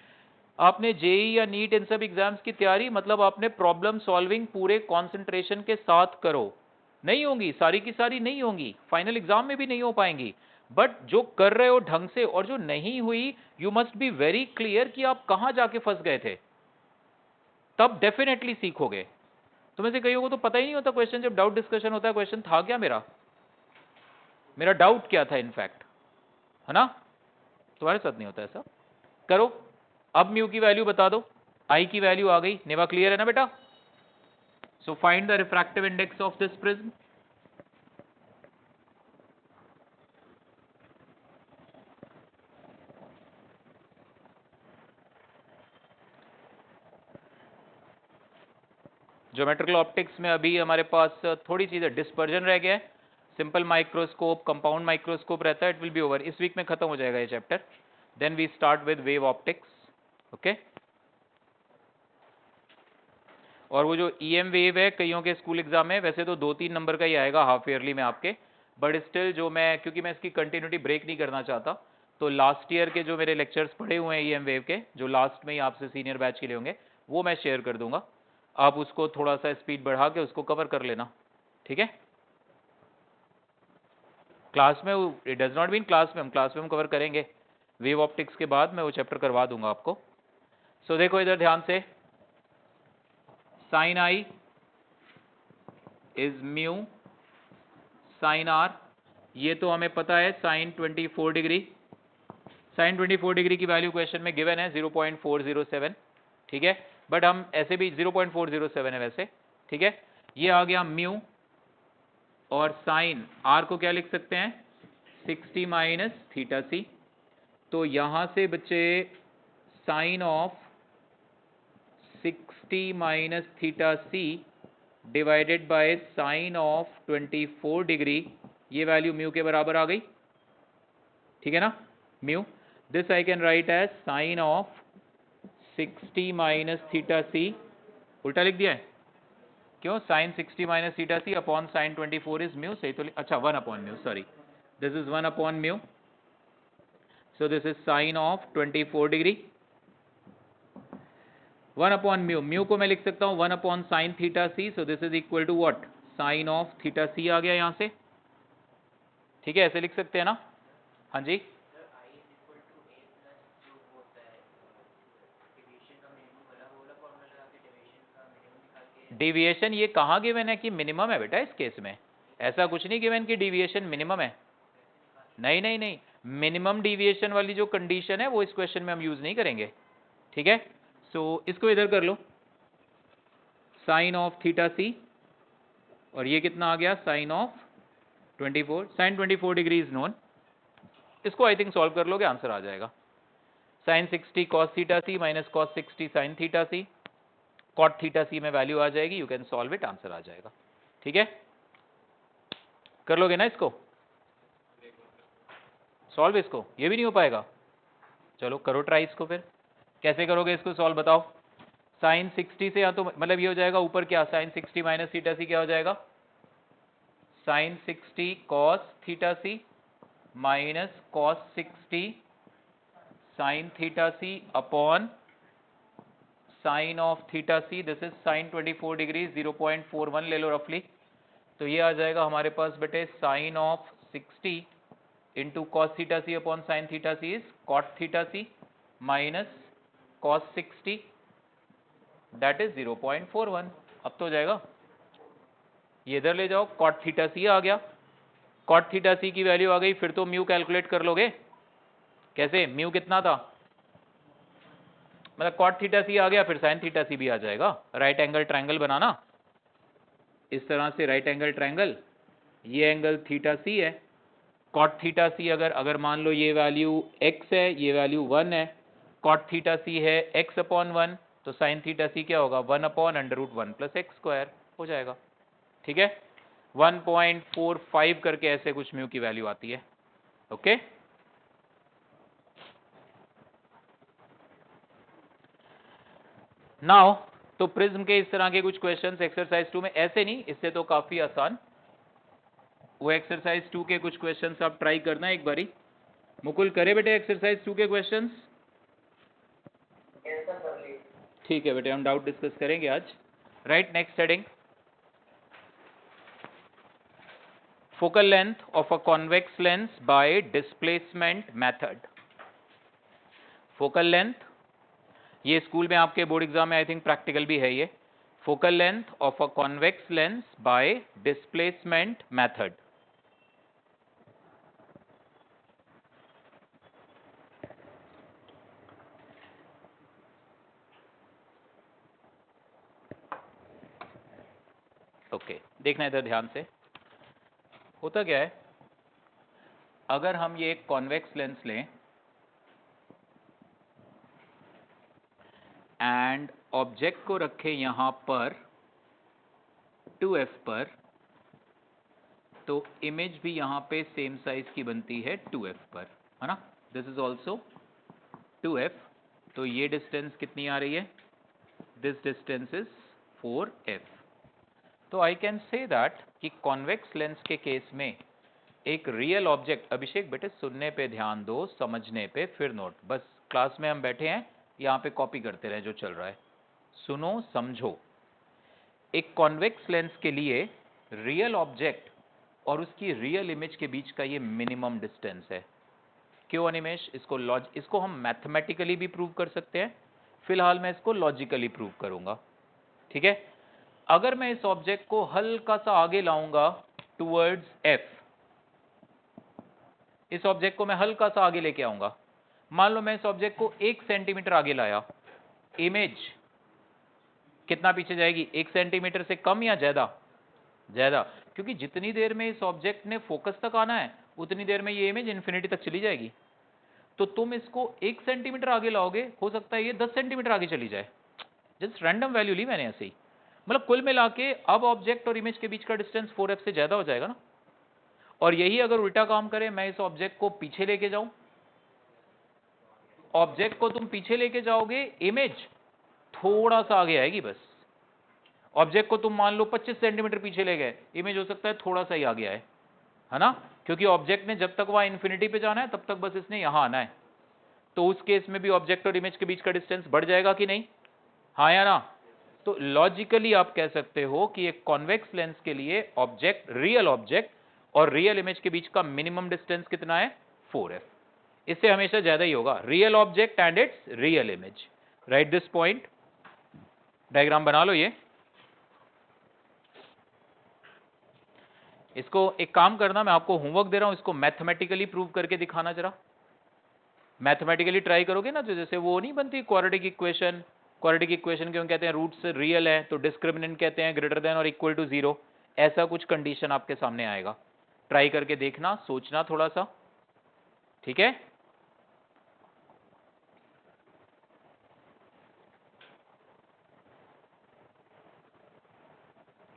आपने जेई या नीट इन सब एग्जाम्स की तैयारी, मतलब आपने प्रॉब्लम सॉल्विंग पूरे कंसंट्रेशन के साथ करो। नहीं होंगी सारी की सारी, नहीं होंगी फाइनल एग्जाम में भी नहीं हो पाएंगी, बट जो कर रहे हो ढंग से, और जो नहीं हुई you must be very clear कि आप कहां जाके फंस गए थे, तब डेफिनेटली सीखोगे। तुम्हें से कईयों को तो पता ही नहीं होता क्वेश्चन, जब डाउट डिस्कशन होता है क्वेश्चन था क्या मेरा डाउट क्या था इनफैक्ट, है ना? तुम्हारे साथ नहीं होता ऐसा। करो, अब म्यू की वैल्यू बता दो, आई की वैल्यू आ गई। नेवा क्लियर है ना बेटा? So find the refractive index of this prism. Geometrical optics में अभी हमारे पास थोड़ी चीजें, डिस्पर्जन रह गया है, सिंपल माइक्रोस्कोप, कंपाउंड माइक्रोस्कोप रहता है, इट विल बी ओवर, इस वीक में खत्म हो जाएगा ये chapter. Then we start with wave optics. Okay, और वो जो ईएम वेव है कईयों के स्कूल एग्जाम में, वैसे तो 2-3 नंबर का ही आएगा हाफ ईयरली में आपके, बट स्टिल जो मैं, क्योंकि मैं इसकी कंटिन्यूटी ब्रेक नहीं करना चाहता, तो लास्ट ईयर के जो मेरे लेक्चर्स पढ़े हुए हैं ईएम वेव के, जो लास्ट में ही आपसे सीनियर बैच के लिए होंगे, वो मैं शेयर कर दूंगा। आप उसको थोड़ा सा स्पीड बढ़ा के उसको कवर कर लेना, ठीक है? क्लास में, it does not mean class में, हम क्लास में हम कवर करेंगे, वेव ऑप्टिक्स के बाद मैं वो चैप्टर करवा दूंगा आपको। सो देखो इधर ध्यान से, sine I is mu sine R, ये तो हमें पता है साइन 24 डिग्री, साइन 24 डिग्री की वैल्यू क्वेश्चन में गिवन है 0.407, ठीक है, बट हम ऐसे भी 0.407 है वैसे, ठीक है। ये आ गया म्यू, और साइन आर को क्या लिख सकते हैं 60 माइनस थीटा सी, तो यहां से बच्चे sine of 60 minus theta C divided by sine of 24 degree, ये वैल्यू म्यू के बराबर आ गई, ठीक है ना? Mu, this I can write as sine of 60 minus theta C, उल्टा लिख दिया है क्यों, sine 60 minus theta C upon sine 24 is mu, सही तो, अच्छा 1 upon mu, sorry, this is 1 upon mu, so this is sin of 24 degree, 1 upon mu, mu को मैं लिख सकता हूँ 1 upon sine theta C, so this is equal to what, sine of theta C आ गया यहाँ से, ठीक है, ऐसे लिख सकते हैं ना? हाँ जी, डेविएशन ये कहाँ गिवन है कि मिनिमम है बेटा? इस केस में ऐसा कुछ नहीं गिवन कि डेविएशन मिनिमम है, नहीं नहीं नहीं, मिनिमम डेविएशन वाली जो कंडीशन है वो इस क्वेश्चन में हम यूज नहीं करेंगे, ठीक है। सो इसको इधर कर लो, साइन ऑफ थीटा सी, और ये कितना आ गया sine of 24, sine 24 degree is known, इसको आई थिंक सॉल्व कर लोगे आंसर आ जाएगा, sine 60 cos theta C minus cos 60 sine theta C, cot theta C में वैल्यू आ जाएगी, you can solve it, answer आ जाएगा, ठीक है। कर लोगे ना इसको सॉल्व, इसको ये भी नहीं हो पाएगा, चलो करो ट्राई इसको, फिर कैसे करोगे इसको सॉल्व बताओ। साइन 60 से, या तो मतलब ये हो जाएगा ऊपर क्या, साइन 60 माइनस थीटा सी क्या हो जाएगा, sine 60 cos theta C minus cos 60 sine theta C upon sine of theta C, this is sine 24 degree, 0.41 ले लो रफली, तो ये आ जाएगा हमारे पास बेटे sine of 60 into cos theta C upon sine theta C is cot theta C minus cos 60 that is 0.41। अब तो हो जाएगा, ये इधर ले जाओ, cot थीटा सी आ गया, cot थीटा सी की वैल्यू आ गई, फिर तो म्यू कैलकुलेट कर लोगे। कैसे? म्यू कितना था, मतलब cot थीटा सी आ गया, फिर sin थीटा सी भी आ जाएगा। राइट एंगल ट्रायंगल बनाना इस तरह से, राइट एंगल ट्रायंगल, ये एंगल थीटा सी है, cot थीटा सी अगर मान लो ये वैल्यू x है, ये वैल्यू 1 है, cot थीटा सी है x/1, तो sin थीटा सी क्या होगा, 1/√1 + x² हो जाएगा। ठीक है, 1.45 करके ऐसे कुछ म्यू की वैल्यू आती है। ओके, नाउ तो प्रिज्म के इस तरह के कुछ क्वेश्चंस एक्सरसाइज 2 में, ऐसे नहीं, इससे तो काफी आसान, वो एक्सरसाइज 2 के कुछ क्वेश्चंस आप ट्राई करना एक बारी। मुकुल करे बेटे एक्सरसाइज 2 के क्वेश्चंस? ठीक है बेटे, हम डाउट डिस्कस करेंगे आज। Right, next heading, focal length of a convex lens bye displacement method. Focal length, ये स्कूल में आपके बोर्ड एग्जाम में आई थिंक प्रैक्टिकल भी है ये, focal length of a convex lens bye displacement method. Okay, देखना इधर ध्यान से, होता क्या है, अगर हम ये एक कॉन्वेक्स लेंस लें एंड ऑब्जेक्ट को रखें यहां पर 2f पर, तो इमेज भी यहां पे सेम साइज की बनती है 2f पर, है ना। दिस इज ऑल्सो 2f, तो ये डिस्टेंस कितनी आ रही है, दिस डिस्टेंस इज 4f। तो आई कैन से दैट कि कॉन्वेक्स लेंस के केस में एक रियल ऑब्जेक्ट, अभिषेक बेटे सुनने पे ध्यान दो, समझने पे फिर नोट, बस क्लास में हम बैठे हैं, यहाँ पे कॉपी करते रहे जो चल रहा है, सुनो समझो। एक कॉन्वेक्स लेंस के लिए रियल ऑब्जेक्ट और उसकी रियल इमेज के बीच का ये मिनिमम डिस्टेंस है। क्यों अनिमेश? इसको हम मैथमेटिकली भी प्रूव कर सकते हैं, फिलहाल मैं इसको लॉजिकली प्रूव करूंगा। ठीक है, अगर मैं इस ऑब्जेक्ट को हल्का सा आगे लाऊंगा टुवर्ड्स f, इस ऑब्जेक्ट को मैं हल्का सा आगे लेके आऊंगा, मान लो मैं इस ऑब्जेक्ट को 1 सेंटीमीटर आगे लाया, इमेज कितना पीछे जाएगी, 1 सेंटीमीटर से कम या ज्यादा? ज्यादा, क्योंकि जितनी देर में इस ऑब्जेक्ट ने फोकस तक आना है उतनी देर में ये इमेज इन्फिनिटी तक चली जाएगी। तो तुम इसको 1 सेंटीमीटर आगे लाओगे, हो सकता है ये 10 सेंटीमीटर आगे चली जाए, जस्ट रैंडम वैल्यू ली मैंने ऐसे ही, मतलब कुल मिला के अब ऑब्जेक्ट और इमेज के बीच का डिस्टेंस 4f से ज्यादा हो जाएगा ना। और यही अगर उल्टा काम करे, मैं इस ऑब्जेक्ट को पीछे लेके जाऊं, ऑब्जेक्ट को तुम पीछे लेके जाओगे, इमेज थोड़ा सा आगे आएगी बस। ऑब्जेक्ट को तुम मान लो 25 सेंटीमीटर पीछे ले गए, इमेज हो सकता है थोड़ा सा ही आगे आए, है ना, क्योंकि ऑब्जेक्ट ने जब तक वहां इन्फिनिटी पे जाना है तब तक बस इसने यहां आना है। तो उस केस में भी ऑब्जेक्ट और इमेज के बीच का डिस्टेंस बढ़ जाएगा कि नहीं, हाँ या ना। तो लॉजिकली आप कह सकते हो कि एक कॉन्वेक्स लेंस के लिए ऑब्जेक्ट, रियल ऑब्जेक्ट और रियल इमेज के बीच का मिनिमम डिस्टेंस कितना है, 4f। इससे हमेशा ज्यादा ही होगा, real object and it's real image. Right this point, diagram बना लो ये। इसको एक काम करना, मैं आपको होमवर्क दे रहा हूं, इसको मैथमेटिकली प्रूव करके दिखाना जरा। मैथमेटिकली ट्राई करोगे ना, तो जैसे वो नहीं बनती क्वाड्रेटिक इक्वेशन, क्वाड्रेटिक इक्वेशन क्यों कहते हैं, रूट्स रियल है तो डिस्क्रिमिनेंट कहते हैं ग्रेटर देन और इक्वल टू 0, ऐसा कुछ कंडीशन आपके सामने आएगा। ट्राई करके देखना, सोचना थोड़ा सा, ठीक है।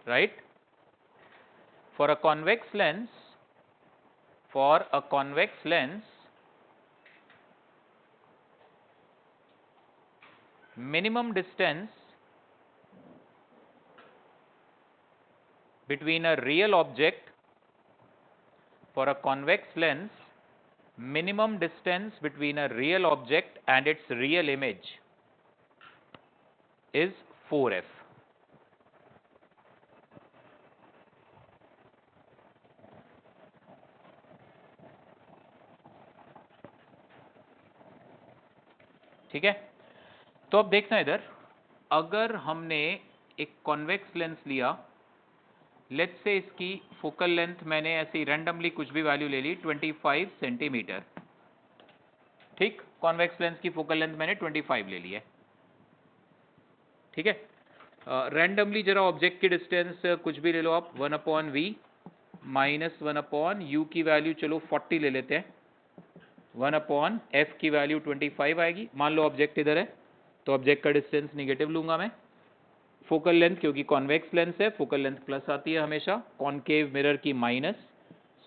Right, for a convex lens, for a convex lens minimum distance between a real object, for a convex lens, minimum distance between a real object and its real image is 4f. ठीक है, तो अब देखना इधर, अगर हमने एक convex lens लिया, लेट्स से इसकी फोकल लेंथ मैंने ऐसे रैंडमली कुछ भी वैल्यू ले ली 25 सेंटीमीटर, ठीक, कॉन्वेक्स लेंस की फोकल लेंथ मैंने 25 ले ली है, ठीक है। रैंडमली जरा ऑब्जेक्ट की डिस्टेंस कुछ भी ले लो आप, 1/v माइनस 1/u की वैल्यू चलो 40 ले लेते हैं, 1/f की वैल्यू 25 आएगी। मान लो ऑब्जेक्ट इधर है तो ऑब्जेक्ट का डिस्टेंस निगेटिव लूंगा मैं। फोकल लेंथ क्योंकि कॉन्वेक्स लेंस है, फोकल लेंथ प्लस आती है हमेशा, कॉनकेव मिरर की माइनस,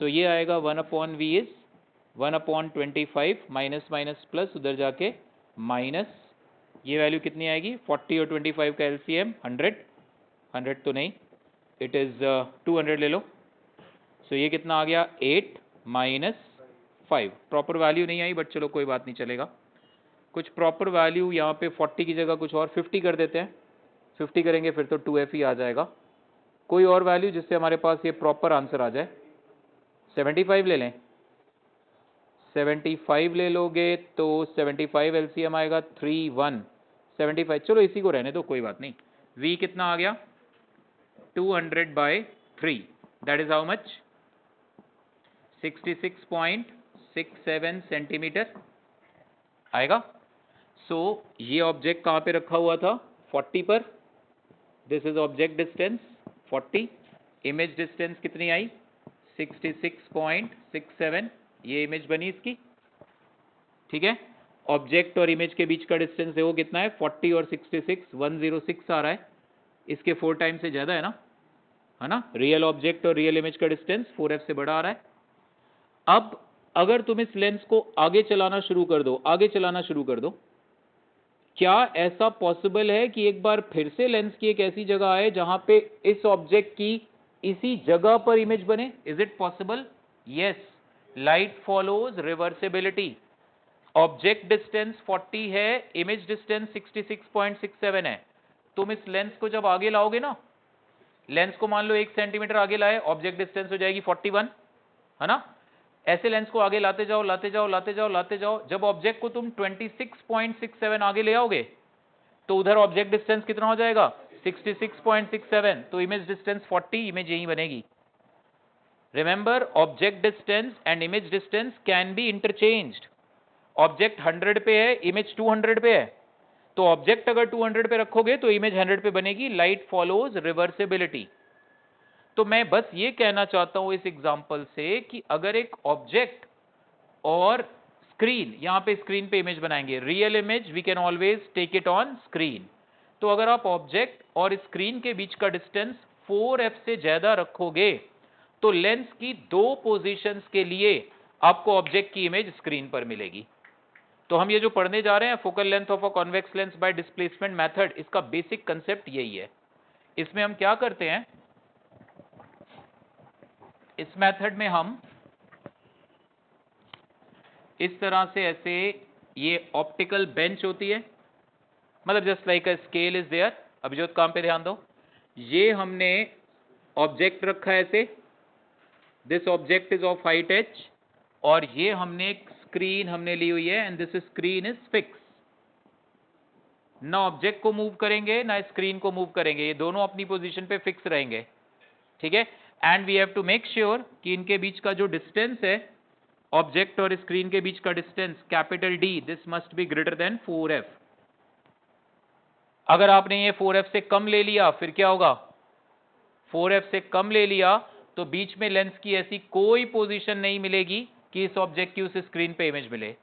सो ये आएगा 1/v is 1/25 minus minus plus, उधर जाके माइनस, ये वैल्यू कितनी आएगी 40 और 25 का एलसीएम 100, 100 तो नहीं, इट इज 200 ले लो, सो ये कितना आ गया 8 माइनस 5, प्रॉपर वैल्यू नहीं आई बट चलो कोई बात नहीं चलेगा, कुछ प्रॉपर वैल्यू यहाँ पे 40 की जगह कुछ और 50 कर देते हैं, 50 करेंगे फिर तो 2f ही आ जाएगा, कोई और वैल्यू जिससे हमारे पास ये प्रॉपर आंसर आ जाए। 75 ले लें, 75 ले लोगे तो 75 एलसीएम आएगा 3175, चलो इसी को रहने दो कोई बात नहीं। v कितना आ गया 200/3, that is how much 66.67 centimetre आएगा। सो ये ऑब्जेक्ट कहाँ पे रखा हुआ था 40 पर, this is object distance 40, image distance कितनी आई 66.67, ये इमेज बनी इसकी, ठीक है। ऑब्जेक्ट और इमेज के बीच का डिस्टेंस है वो कितना है 40 और 66, 106 आ रहा है, इसके 4 टाइम से ज्यादा है ना, रियल ऑब्जेक्ट और रियल इमेज का डिस्टेंस 4f से बड़ा आ रहा है। अब अगर तुम इस लेंस को आगे चलाना शुरू कर दो, आगे चलाना शुरू कर दो, क्या ऐसा पॉसिबल है कि एक बार फिर से लेंस की एक ऐसी जगह आए जहां पे इस ऑब्जेक्ट की इसी जगह पर इमेज बने, is it possible? Yes, light follows reversibility, object distance 40 है, इमेज डिस्टेंस 66.67 है, तुम इस लेंस को जब आगे लाओगे ना, लेंस को मान लो 1 सेंटीमीटर आगे लाए, ऑब्जेक्ट डिस्टेंस हो जाएगी 41, है ना, ऐसे लेंस को आगे लाते जाओ लाते जाओ लाते जाओ लाते जाओ, जब ऑब्जेक्ट को तुम 26.67 आगे ले आओगे तो उधर ऑब्जेक्ट डिस्टेंस कितना हो जाएगा 66.67, तो इमेज डिस्टेंस 40, इमेज यही बनेगी। Remember, object distance and image distance can be interchanged, object 100 पे है, इमेज 200 पे है, तो ऑब्जेक्ट अगर 200 पे रखोगे तो इमेज 100 पे बनेगी, लाइट फॉलोज रिवर्सिबिलिटी। तो मैं बस ये कहना चाहता हूं इस एग्जांपल से कि अगर एक ऑब्जेक्ट और स्क्रीन, यहां पे स्क्रीन पे इमेज बनाएंगे, real image we can always take it on screen, तो अगर आप ऑब्जेक्ट और स्क्रीन के बीच का डिस्टेंस 4f से ज्यादा रखोगे तो लेंस की 2 पोजीशंस के लिए आपको ऑब्जेक्ट की इमेज स्क्रीन पर मिलेगी। तो हम ये जो पढ़ने जा रहे हैं focal length of a convex lens bye displacement method, इसका बेसिक कंसेप्ट यही है। इसमें हम क्या करते हैं, इस मेथड में हम इस तरह से ऐसे, ये ऑप्टिकल बेंच होती है, मतलब just like a scale is there, अभी जो काम पे ध्यान दो, ये हमने ऑब्जेक्ट रखा है ऐसे, this object is of height h, और ये हमने एक स्क्रीन हमने ली हुई है and this screen is fix, ना ऑब्जेक्ट को मूव करेंगे ना स्क्रीन को मूव करेंगे, ये दोनों अपनी पोजीशन पे फिक्स रहेंगे, ठीक है। And we have to make sure कि इनके बीच का जो डिस्टेंस है, ऑब्जेक्ट और स्क्रीन के बीच का distance capital D, this must be greater than 4f। अगर आपने ये 4f से कम ले लिया फिर क्या होगा, 4f से कम ले लिया तो बीच में लेंस की ऐसी कोई पोजीशन नहीं मिलेगी कि इस ऑब्जेक्ट की उस स्क्रीन पे इमेज मिले।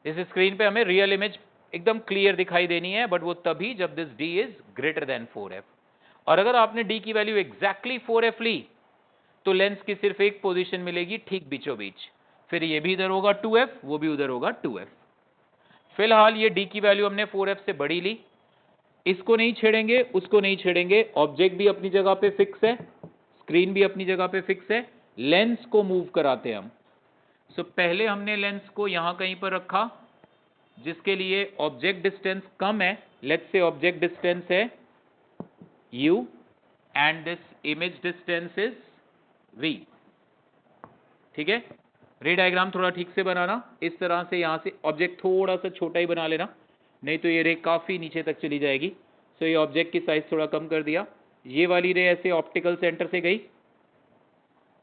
इस स्क्रीन पे हमें रियल इमेज एकदम क्लियर दिखाई देनी है, बट वो तभी जब this D is greater than 4f। और अगर आपने D की वैल्यू एग्जैक्टली 4f ली तो लेंस की सिर्फ एक पोजीशन मिलेगी ठीक बीचों बीच, फिर ये भी इधर होगा 2f, वो भी उधर होगा 2f। फिलहाल ये D की वैल्यू हमने 4f से बड़ी ली, इसको नहीं छेड़ेंगे उसको नहीं छेड़ेंगे, ऑब्जेक्ट भी अपनी जगह पे फिक्स है, स्क्रीन भी अपनी जगह पे फिक्स है, लेंस को मूव कराते हैं हम। सो पहले हमने लेंस को यहां कहीं पर रखा जिसके लिए ऑब्जेक्ट डिस्टेंस कम है, लेट्स से ऑब्जेक्ट डिस्टेंस है u and this image distance is v, ठीक है। रे डायग्राम थोड़ा ठीक से बनाना, इस तरह से यहां से ऑब्जेक्ट थोड़ा सा छोटा ही बना लेना, नहीं तो ये रे काफी नीचे तक चली जाएगी, सो ये ऑब्जेक्ट की साइज थोड़ा कम कर दिया। ये वाली रे ऐसे ऑप्टिकल सेंटर से गई।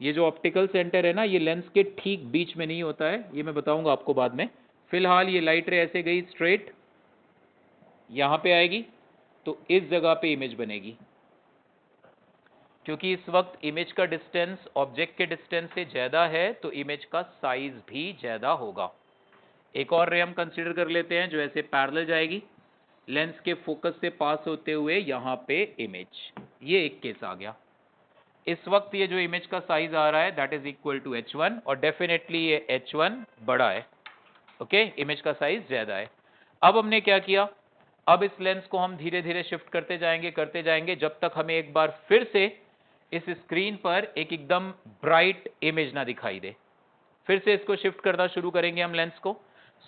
ये जो ऑप्टिकल सेंटर है ना, ये लेंस के ठीक बीच में नहीं होता है, ये मैं बताऊंगा आपको बाद में। फिलहाल ये लाइट रे ऐसे गई स्ट्रेट, यहाँ पे आएगी तो इस जगह पे इमेज बनेगी। क्योंकि इस वक्त इमेज का डिस्टेंस ऑब्जेक्ट के डिस्टेंस से ज़्यादा है तो इमेज का साइज भी ज़्यादा होगा। एक और रे हम कंसीडर कर लेते हैं जो ऐसे पैरेलल जाएगी, लेंस के फोकस से पास होते हुए यहाँ पे इमेज। ये एक केस आ गया। इस वक्त ये जो इमेज का साइज आ रहा है that is equal to h1 और डेफिनेटली ये h1 बड़ा है। ओके, इमेज का साइज ज़्यादा है। अब हमने क्या किया, अब इस लेंस को हम धीरे धीरे शिफ्ट करते जाएंगे जब तक हमें एक बार फिर से इस स्क्रीन पर एक एकदम ब्राइट इमेज ना दिखाई दे। फिर से इसको शिफ्ट करना शुरू करेंगे हम लेंस को।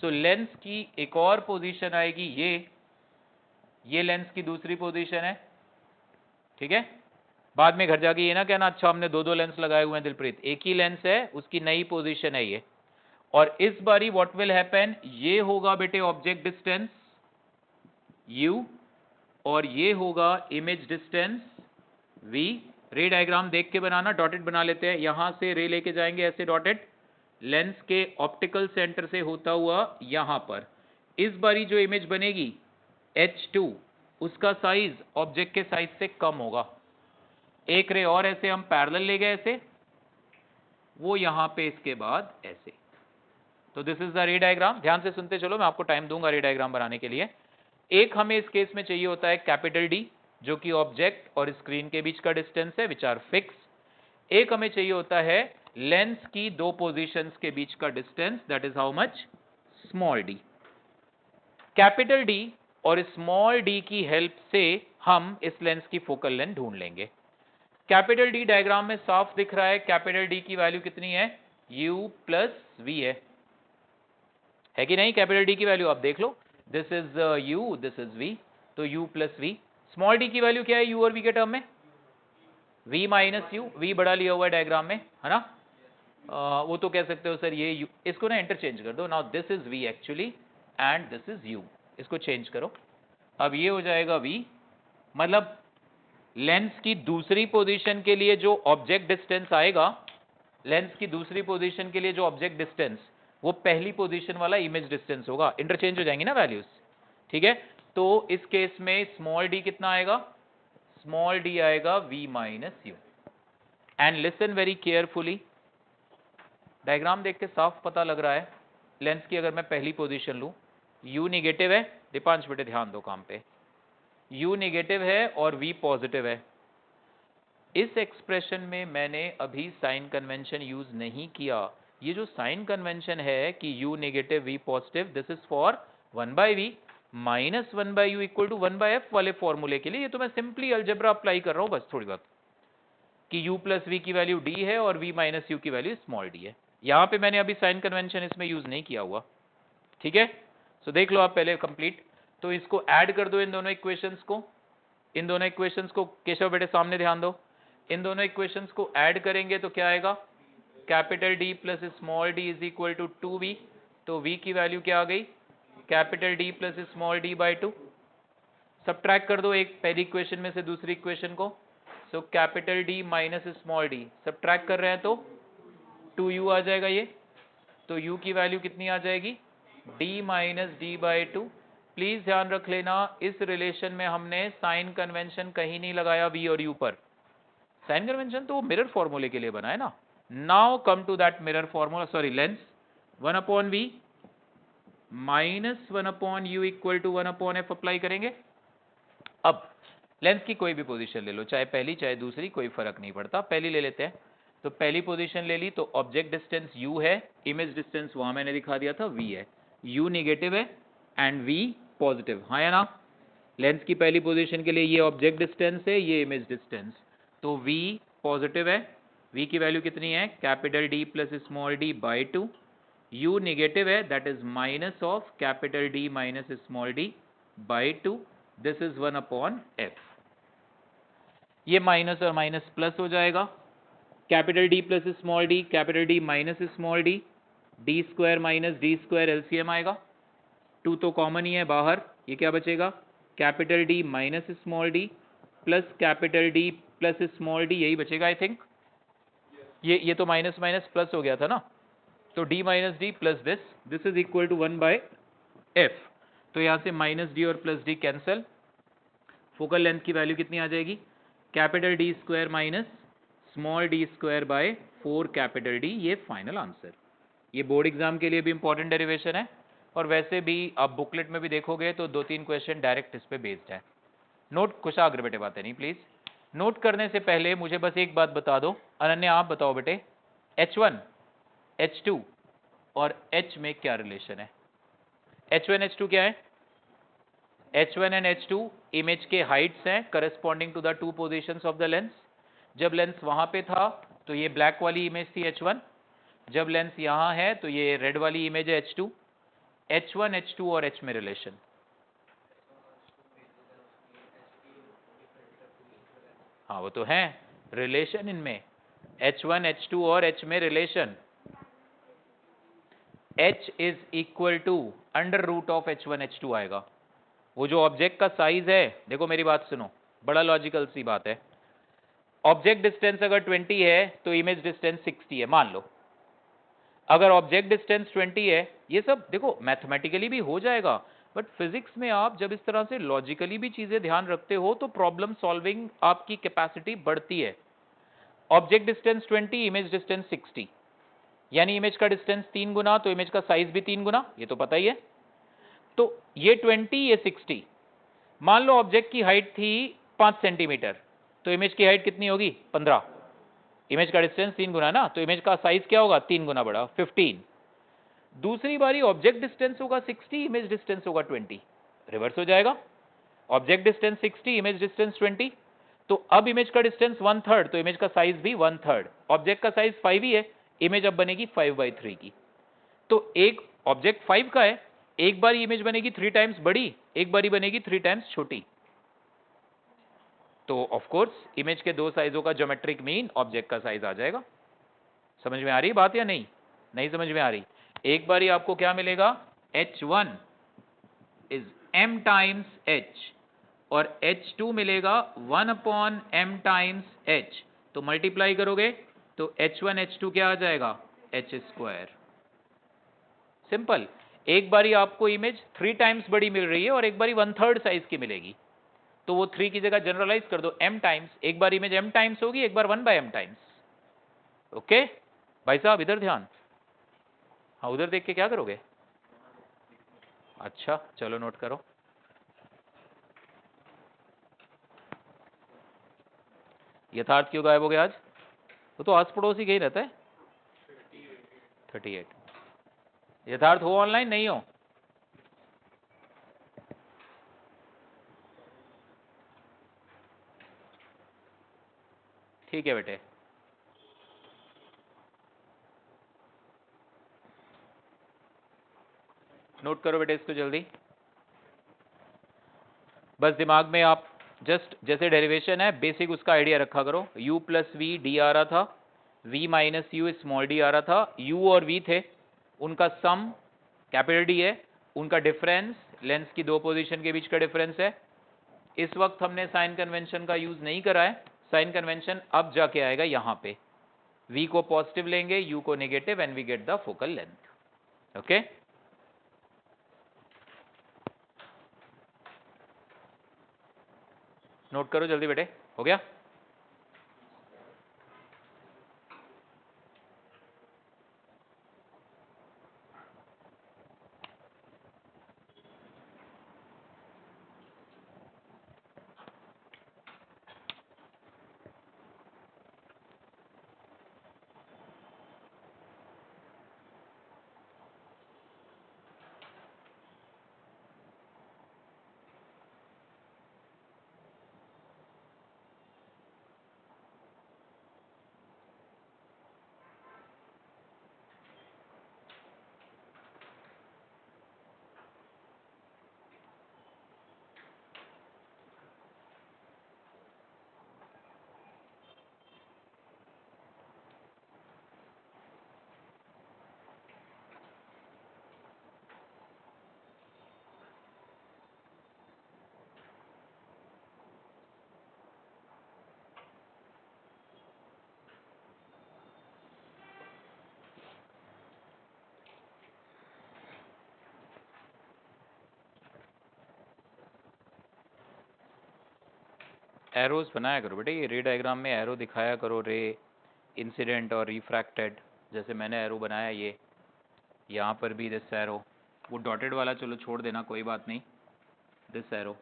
सो लेंस की एक और पोजीशन आएगी, ये लेंस की दूसरी पोजीशन है। ठीक है, बाद में घर जाके ये ना कहना अच्छा हमने दो लेंस लगाए हुए हैं दिलप्रीत, एक ही लेंस है, उसकी नई पोजीशन है ये। और इस बारी व्हाट विल हैपन, ये होगा बेटे ऑब्जेक्ट डिस्टेंस u और ये होगा इमेज डिस्टेंस v। रे डायग्राम देख के बनाना, डॉटेड बना लेते हैं। यहां से रे लेके जाएंगे ऐसे डॉटेड, लेंस के ऑप्टिकल सेंटर से होता हुआ यहां पर। इस बारी जो इमेज बनेगी h2, उसका साइज ऑब्जेक्ट के साइज से कम होगा। एक रे और ऐसे हम पैरेलल ले गए ऐसे, वो यहां पे इसके बाद ऐसे। तो दिस इज द रे डायग्राम। ध्यान से सुनते चलो, मैं आपको टाइम दूंगा रे डायग्राम बनाने के लिए। एक हमें इस केस में चाहिए होता है कैपिटल डी, जो कि ऑब्जेक्ट और स्क्रीन के बीच का डिस्टेंस है, विच आर फिक्स। एक हमें चाहिए होता है लेंस की दो पोजीशंस के बीच का distance, that is how much, small D. Capital D और स्मॉल डी की हेल्प से हम इस लेंस की फोकल लेंथ ढूंढ लेंगे। कैपिटल डी डायग्राम में साफ दिख रहा है, कैपिटल डी की वैल्यू कितनी है, u प्लस वी है कि नहीं। कैपिटल डी की वैल्यू आप देख लो, this is u, this is v, तो u plus v. Small d की वैल्यू क्या है u और v के टर्म में, v माइनस यू, v बड़ा लिया हुआ है डायग्राम में, है ना। वो तो कह सकते हो सर ये u, इसको ना इंटरचेंज कर दो। Now this is v actually and this is u, इसको चेंज करो। अब ये हो जाएगा v, मतलब लेंस की दूसरी पोजीशन के लिए जो ऑब्जेक्ट डिस्टेंस आएगा, लेंस की दूसरी पोजीशन के लिए जो ऑब्जेक्ट डिस्टेंस, वो पहली पोजीशन वाला इमेज डिस्टेंस होगा। इंटरचेंज हो जाएंगी ना वैल्यूज, ठीक है। तो इस केस में स्मॉल डी कितना आएगा, स्मॉल डी आएगा v minus you. And listen very carefully, diagram देख के साफ पता लग रहा है लेंस की अगर मैं पहली पोजीशन लूं, u निगेटिव है, दीपांश बेटे ध्यान दो काम पे, u नेगेटिव है और v पॉजिटिव है। इस एक्सप्रेशन में मैंने अभी साइन कन्वेंशन यूज नहीं किया। ये जो साइन कन्वेंशन है कि u negative v positive, this is for 1/v minus 1/u equal to 1/f वाले फॉर्मूले के लिए। ये तो मैं सिंपली अलजेब्रा अप्लाई कर रहा हूं बस थोड़ी बात, कि u प्लस v की वैल्यू d है और v माइनस u की वैल्यू स्मॉल d है। यहां पे मैंने अभी साइन कन्वेंशन इसमें यूज नहीं किया हुआ, ठीक है। सो देख लो आप पहले कंप्लीट। तो इसको ऐड कर दो इन दोनों इक्वेशंस को, इन दोनों इक्वेशंस को, केशव बेटे सामने ध्यान दो, इन दोनों इक्वेशंस को ऐड करेंगे तो क्या आएगा, capital D plus small d is equal to 2v। तो v की वैल्यू क्या आ गई, capital D plus small d by 2। Subtract कर दो एक पहली इक्वेशन में से दूसरी इक्वेशन को। So capital D minus small d, subtract कर रहे हैं तो 2u आ जाएगा ये। तो u की वैल्यू कितनी आ जाएगी, d minus d by 2। Please ध्यान रख लेना, इस रिलेशन में हमने साइन कन्वेंशन कहीं नहीं लगाया v और u पर। साइन कन्वेंशन तो मिरर फॉर्मूले के लिए बना है ना। Now come to that mirror formula, sorry lens, 1/v minus 1/u equal to 1/f apply करेंगे। अब लेंस की कोई भी पोजीशन ले लो, चाहे पहली चाहे दूसरी, कोई फर्क नहीं पड़ता, पहली ले लेते हैं। तो पहली पोजीशन ले ली तो ऑब्जेक्ट डिस्टेंस u है, इमेज डिस्टेंस वहां मैंने दिखा दिया था v है, u नेगेटिव है एंड v पॉजिटिव, हाँ या ना। लेंस की पहली पोजीशन के लिए ये ऑब्जेक्ट डिस्टेंस है, ये इमेज डिस्टेंस, तो v पॉजिटिव है, v की वैल्यू कितनी है, capital D plus small d by 2। u negative है, that is minus of capital D minus small d by 2, this is 1/f। ये माइनस और माइनस प्लस हो जाएगा, capital D plus small d, capital D minus small d, d square minus d square LCM आएगा, 2 तो common ही है बाहर, ये क्या बचेगा, capital D minus small D plus capital D plus small D, यही बचेगा आई थिंक। ये तो माइनस माइनस प्लस हो गया था ना, तो D minus D plus this is equal to 1/f। तो यहां से माइनस डी और plus D cancel, focal length की वैल्यू कितनी आ जाएगी, capital D square minus small D square by 4 capital D. ये फाइनल आंसर। ये बोर्ड एग्जाम के लिए भी इंपॉर्टेंट डेरिवेशन है, और वैसे भी आप बुकलेट में भी देखोगे तो 2-3 क्वेश्चन डायरेक्ट इस पे बेस्ड है। नोट कुशाग्र बेटे, बातें नहीं प्लीज। नोट करने से पहले मुझे बस एक बात बता दो, अनन्या आप बताओ बेटे, H1 H2 और H में क्या रिलेशन है? H1 H2 क्या है? H1 एंड H2 इमेज के हाइट्स हैं corresponding to the two positions of the lens. जब लेंस वहां पे था तो ये ब्लैक वाली इमेज थी H1, जब लेंस यहां है तो ये रेड वाली इमेज है H2। H1 H2 और H में रिलेशन, हाँ वो तो है रिलेशन इनमें, H1 H2 और H में relation. H is equal to under root of H1 H2 आएगा। वो जो ऑब्जेक्ट का साइज है, देखो मेरी बात सुनो, बड़ा लॉजिकल सी बात है। ऑब्जेक्ट डिस्टेंस अगर 20 है तो इमेज डिस्टेंस 60 है मान लो। अगर ऑब्जेक्ट डिस्टेंस 20 है, ये सब देखो मैथमेटिकली भी हो जाएगा, बट फिजिक्स में आप जब इस तरह से लॉजिकली भी चीजें ध्यान रखते हो तो प्रॉब्लम सॉल्विंग आपकी कैपेसिटी बढ़ती है। ऑब्जेक्ट डिस्टेंस 20, इमेज डिस्टेंस 60, यानी इमेज का डिस्टेंस 3 गुना तो इमेज का साइज भी 3 गुना, ये तो पता ही है। तो ये 20, ये 60। मान लो ऑब्जेक्ट की हाइट थी 5 सेंटीमीटर, तो इमेज की हाइट कितनी होगी 15। इमेज का डिस्टेंस 3 गुना ना, तो इमेज का साइज क्या होगा 3 गुना बड़ा 15। दूसरी बारी ऑब्जेक्ट डिस्टेंस होगा 60, इमेज डिस्टेंस होगा 20, रिवर्स हो जाएगा। ऑब्जेक्ट डिस्टेंस 60, इमेज डिस्टेंस 20, तो अब इमेज का डिस्टेंस 1/3 तो इमेज का साइज भी 1/3। ऑब्जेक्ट का साइज 5 ही है, इमेज अब बनेगी 5/3 की। तो एक ऑब्जेक्ट 5 का है, एक बार इमेज बनेगी 3 टाइम्स बड़ी, एक बारी बनेगी 3 टाइम्स छोटी। तो ऑफ कोर्स इमेज के दो साइजों का ज्योमेट्रिक मीन ऑब्जेक्ट का साइज आ जाएगा। समझ में आ रही बात या नहीं? नहीं समझ में आ रही? एक बारी आपको क्या मिलेगा, H1 is m times H और H2 मिलेगा 1/m टाइम्स H। तो मल्टीप्लाई करोगे तो H1 H2 क्या आ जाएगा, H स्क्वायर। सिंपल। एक बारी आपको इमेज 3 टाइम्स बड़ी मिल रही है और एक बारी 1/3 साइज की मिलेगी, तो वो 3 की जगह जनरलाइज कर दो m टाइम्स, एक बार इमेज m टाइम्स होगी, एक बार 1/m टाइम्स। ओके भाई साहब इधर ध्यान, हाँ उधर देख के क्या करोगे, अच्छा चलो नोट करो। यथार्थ क्यों गायब हो गया आज? वो तो आस पड़ोस ही कहीं रहता है। 38 यथार्थ हो ऑनलाइन नहीं हो? ठीक है बेटे, नोट करो बेटे इसको जल्दी। बस दिमाग में आप जस्ट जैसे डेरिवेशन है बेसिक उसका आइडिया रखा करो। u प्लस वी डी आ रहा था, v minus u small d आ रहा था। u और v थे, उनका सम कैपिटल डी है, उनका डिफरेंस लेंस की दो पोजीशन के बीच का डिफरेंस है। इस वक्त हमने साइन कन्वेंशन का यूज नहीं करा है, साइन कन्वेंशन अब जाके आएगा यहाँ पे। v को पॉजिटिव लेंगे, u को negative, and we get the focal length. Okay note करो जल्दी बेटे, हो गया? एरोस बनाया करो बेटे, ये रे डायग्राम में एरो दिखाया करो, रे इंसिडेंट और रिफ्रैक्टेड, जैसे मैंने एरो बनाया ये, यहाँ पर भी दिस एरो, वो डॉटेड वाला चलो छोड़ देना कोई बात नहीं, दिस एरो।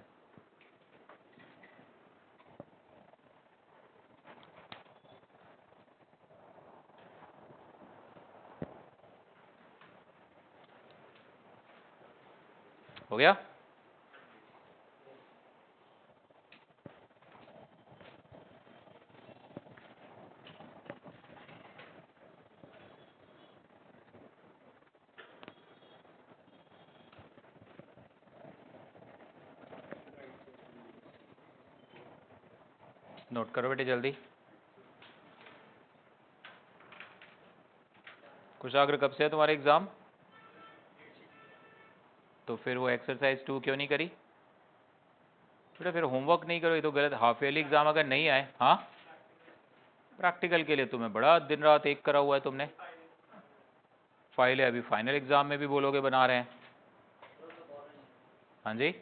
हो गया? नोट करो बेटे जल्दी। कुशाग्र कब से है तुम्हारे एग्जाम? तो फिर वो एक्सरसाइज 2 क्यों नहीं करी बेटा? फिर होमवर्क नहीं करो, ये तो गलत। हाफ ईयरली एग्जाम अगर नहीं आए, हाँ प्रैक्टिकल के लिए तुम्हें बड़ा दिन रात एक करा हुआ है तुमने। फाइल है, अभी फाइनल एग्जाम में भी बोलोगे बना रहे हैं। हाँ जी,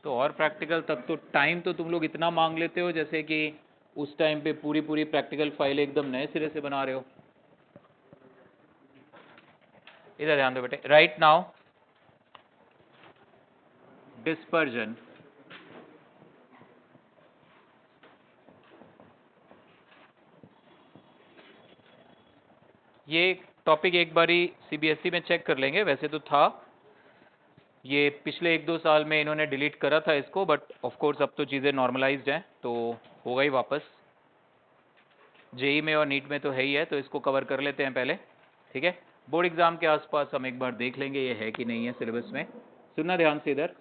तो और प्रैक्टिकल तक तो टाइम तो तुम लोग इतना मांग लेते हो जैसे कि उस टाइम पे पूरी पूरी प्रैक्टिकल फाइल एकदम नए सिरे से बना रहे हो। इधर ध्यान दो बेटे। राइट नाउ डिस्पर्जन, ये टॉपिक एक बारी सीबीएसई में चेक कर लेंगे, वैसे तो था ये पिछले 1-2 साल में इन्होंने डिलीट करा था इसको, बट ऑफ कोर्स अब तो चीज़ें नॉर्मलाइज्ड हैं तो होगा ही वापस। जेई में और नीट में तो है ही है, तो इसको कवर कर लेते हैं पहले, ठीक है। बोर्ड एग्जाम के आसपास हम एक बार देख लेंगे ये है कि नहीं है सिलेबस में। सुनना ध्यान से इधर,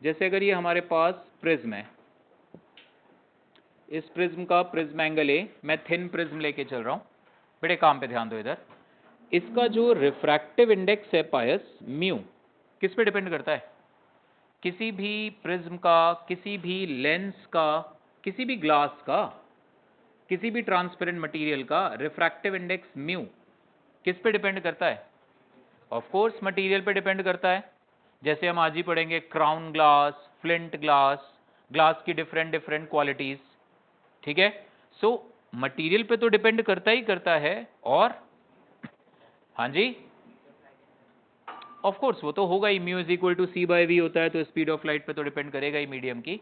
जैसे अगर ये हमारे पास प्रिज्म है, इस प्रिज्म का प्रिज्म एंगल ए, मैं थिन प्रिज्म लेके चल रहा हूँ बेटे, काम पे ध्यान दो इधर। इसका जो रिफ्रैक्टिव इंडेक्स है पायस, म्यू, किस पे डिपेंड करता है? किसी भी प्रिज्म का, किसी भी लेंस का, किसी भी ग्लास का, किसी भी ट्रांसपेरेंट मटेरियल का रिफ्रैक्टिव इंडेक्स म्यू किस पे डिपेंड करता है? ऑफ कोर्स मटेरियल पे डिपेंड करता है। जैसे हम आज ही पढ़ेंगे crown glass, flint glass, glass की डिफरेंट डिफरेंट क्वालिटीज, ठीक है। सो मटेरियल पे तो डिपेंड करता ही करता है। और हाँ जी, ऑफ कोर्स वो तो होगा ही, mu is equal to c by v होता है, तो स्पीड ऑफ लाइट पे तो डिपेंड करेगा ही मीडियम की।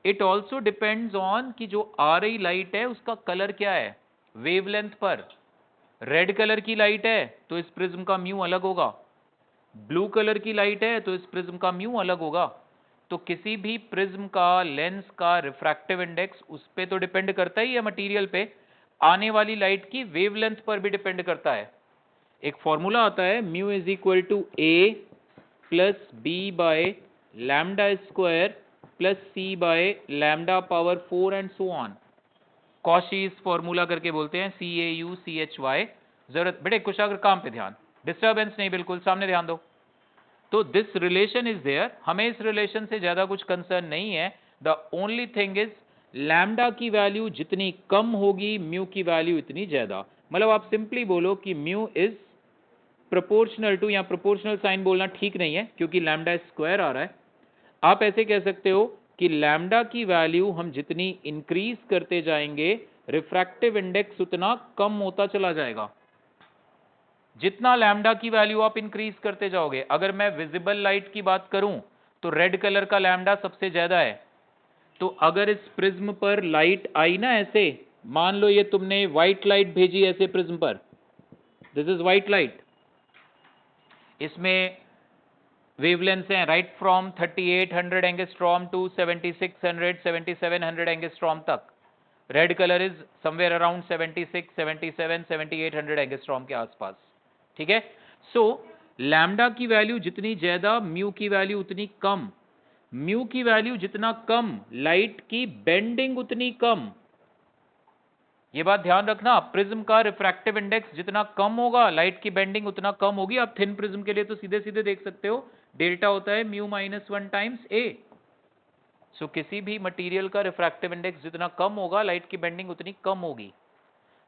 इट ऑल्सो डिपेंड्स ऑन कि जो आ रही लाइट है उसका कलर क्या है, वेवलेंथ पर। रेड कलर की लाइट है तो इस प्रिज्म का म्यू अलग होगा, ब्लू कलर की लाइट है तो इस प्रिज्म का म्यू अलग होगा। तो किसी भी प्रिज्म का, लेंस का रिफ्रैक्टिव इंडेक्स उस पे तो डिपेंड करता ही है मटेरियल पे, आने वाली लाइट की वेवलेंथ पर भी डिपेंड करता है। एक फॉर्मूला आता है, mu is equal to A plus B by lambda square plus C by lambda power 4 and so on. Cauchy's formula करके बोलते हैं, CAUCHY। जरूरत बेटे कुशाग्र काम पे ध्यान, डिस्टर्बेंस नहीं, बिल्कुल सामने ध्यान दो। तो दिस रिलेशन इज देयर, हमें इस रिलेशन से ज्यादा कुछ कंसर्न नहीं है। The only thing is lambda की वैल्यू जितनी कम होगी म्यू की वैल्यू इतनी ज्यादा। मतलब आप सिंपली बोलो कि म्यू इज प्रोपोर्शनल टू, या प्रोपोर्शनल साइन बोलना ठीक नहीं है क्योंकि लैम्डा स्क्वायर आ रहा है। आप ऐसे कह सकते हो कि लैम्डा की वैल्यू हम जितनी इंक्रीज करते जाएंगे रिफ्रैक्टिव इंडेक्स उतना कम होता चला जाएगा। जितना लैम्डा की वैल्यू आप इंक्रीज करते जाओगे, अगर मैं विजिबल लाइट की बात करूं तो रेड कलर का लैम्डा सबसे ज्यादा है। तो अगर इस प्रिज्म पर लाइट आई ना, ऐसे मान लो ये तुमने व्हाइट लाइट भेजी ऐसे प्रिज्म पर, दिस इज व्हाइट लाइट, इसमें वेवलेंथ हैं right from 3800 angstrom to 7600 7700 angstrom तक। Red colour is somewhere around 76 77 7800 angstrom के आसपास, ठीक है। सो लैम्डा की वैल्यू जितनी ज्यादा म्यू की वैल्यू उतनी कम, म्यू की वैल्यू जितना कम लाइट की बेंडिंग उतनी कम। ये बात ध्यान रखना, प्रिज्म का रिफ्रैक्टिव इंडेक्स जितना कम होगा लाइट की बेंडिंग उतना कम होगी। आप थिन प्रिज्म के लिए तो सीधे सीधे देख सकते हो, डेल्टा होता है म्यू -1 टाइम्स ए। सो किसी भी मटेरियल का रिफ्रैक्टिव इंडेक्स जितना कम होगा लाइट की बेंडिंग उतनी कम होगी।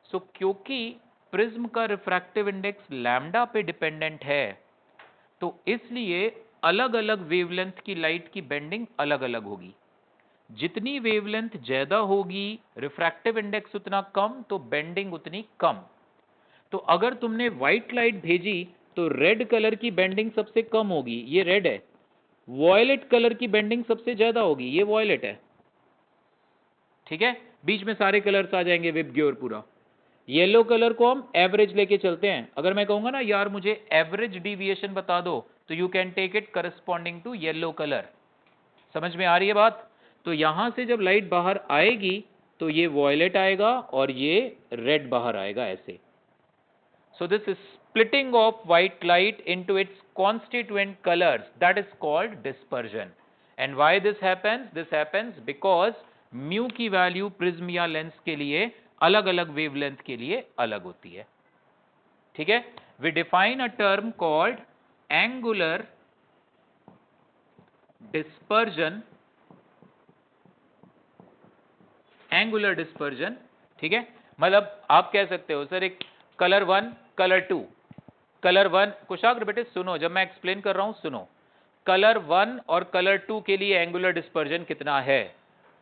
सो क्योंकि प्रिज्म का रिफ्रैक्टिव इंडेक्स लैम्डा पे डिपेंडेंट है, तो इसलिए अलग अलग वेवलेंथ की लाइट की बेंडिंग अलग अलग होगी। जितनी वेवलेंथ ज्यादा होगी रिफ्रैक्टिव इंडेक्स उतना कम, तो बेंडिंग उतनी कम। तो अगर तुमने व्हाइट लाइट भेजी तो रेड कलर की बेंडिंग सबसे कम होगी, ये रेड है। वॉयलेट कलर की बेंडिंग सबसे ज्यादा होगी, ये वॉयलेट है। ठीक है, बीच में सारे कलर्स आ जाएंगे विबग्योर पूरा। येलो कलर को हम एवरेज लेके चलते हैं। अगर मैं कहूंगा ना यार मुझे एवरेज डिविएशन बता दो, तो you can take it corresponding to yellow colour. समझ में आ रही है बात? तो यहां से जब लाइट बाहर आएगी तो ये वॉयलेट आएगा और ये रेड बाहर आएगा, ऐसे। So this is splitting of white light into its constituent colors, that is called dispersion. And why this happens? This happens because mu की वैल्यू प्रिज्म या लेंस के लिए अलग अलग वेवलेंथ के लिए अलग होती है। ठीक है, we define a term called angular dispersion, angular dispersion। ठीक है, मतलब आप कह सकते हो सर एक कलर 1 कलर 2, कलर 1, कुशाग्र बेटे सुनो, जब मैं एक्सप्लेन कर रहा हूं सुनो। कलर 1 और कलर 2 के लिए एंगुलर डिस्पर्जन कितना है?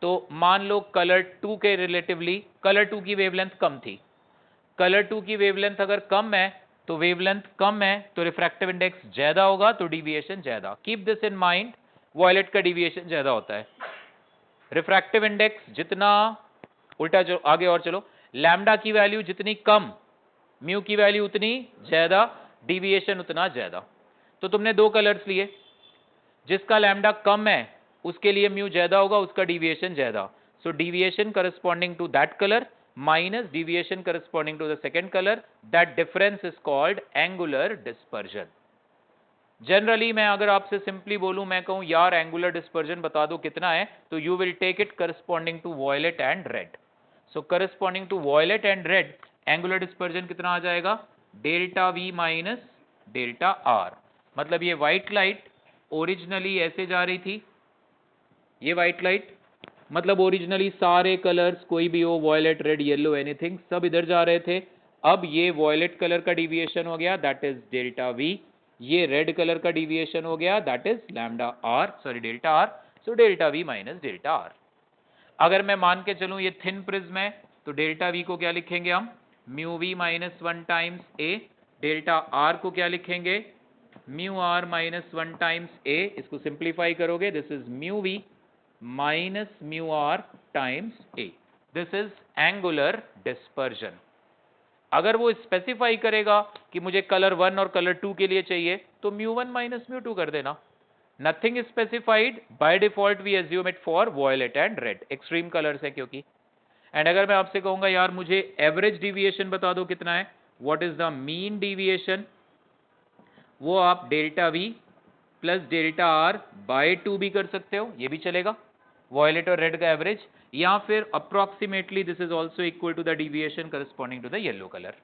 तो मान लो कलर 2 के रिलेटिवली कलर 2 की वेवलेंथ कम थी। कलर 2 की वेवलेंथ अगर कम है तो वेवलेंथ कम है तो रिफ्रैक्टिव इंडेक्स ज्यादा होगा, तो डिविएशन ज्यादा। Keep this in mind, violet का डिविएशन ज्यादा होता है। रिफ्रैक्टिव इंडेक्स जितना उल्टा जो आगे और चलो, लैम्डा की वैल्यू जितनी कम, म्यू की वैल्यू उतनी ज्यादा, डिविएशन उतना ज्यादा। तो तुमने दो कलर्स लिए, जिसका लैम्डा कम है उसके लिए म्यू ज्यादा होगा, उसका डिविएशन ज्यादा। So deviation corresponding to that colour minus deviation corresponding to the second colour, that difference is called angular dispersion. Generally मैं अगर आपसे सिंपली बोलूं, मैं कहूं यार एंगुलर डिस्पर्जन बता दो कितना है, तो you will take it corresponding to violet and red. So corresponding to violet and red angular dispersion कितना आ जाएगा? Delta we minus delta R. मतलब ये व्हाइट लाइट ओरिजिनली ऐसे जा रही थी, ये व्हाइट लाइट मतलब ओरिजिनली सारे कलर्स कोई भी हो, वॉयलेट रेड येलो एनीथिंग, सब इधर जा रहे थे। अब ये वॉयलेट कलर का डिविएशन हो गया, दैट इज डेल्टा वी। ये रेड कलर का डिविएशन हो गया, that is lambda R, sorry delta R. So delta we minus delta R. अगर मैं मान के चलूं ये थिन प्रिज्म है, तो डेल्टा वी को क्या लिखेंगे हम? Mu we minus 1 times A. Delta R को क्या लिखेंगे? Mu R minus 1 times A. इसको सिंप्लीफाई करोगे, this is mu we minus mu are times A. This is angular dispersion. अगर वो स्पेसिफाई करेगा कि मुझे कलर 1 और कलर 2 के लिए चाहिए, तो म्यू 1 माइनस म्यू 2 कर देना। Nothing specified, by default we assume it for violet and red, extreme colours है क्योंकि। एंड अगर मैं आपसे कहूंगा यार मुझे एवरेज डिविएशन बता दो कितना है, what is the mean deviation, वो आप delta V plus delta R by 2 भी कर सकते हो, ये भी चलेगा, वॉयलेट और रेड का एवरेज। या फिर approximately this is also equal to the deviation corresponding to the yellow colour.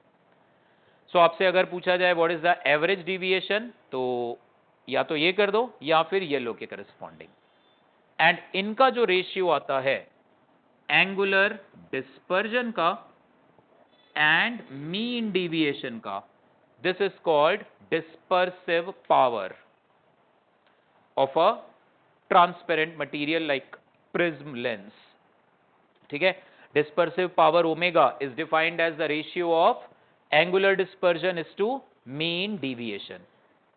So आपसे अगर पूछा जाए what is the average deviation, तो या तो ये कर दो या फिर येलो के करस्पॉन्डिंग। एंड इनका जो रेशियो आता है एंगुलर डिस्पर्जन का एंड मीन डिविएशन का, this is called dispersive power of a transparent material like prism lens. ठीक है, dispersive power omega is defined as the ratio of angular dispersion is to mean deviation.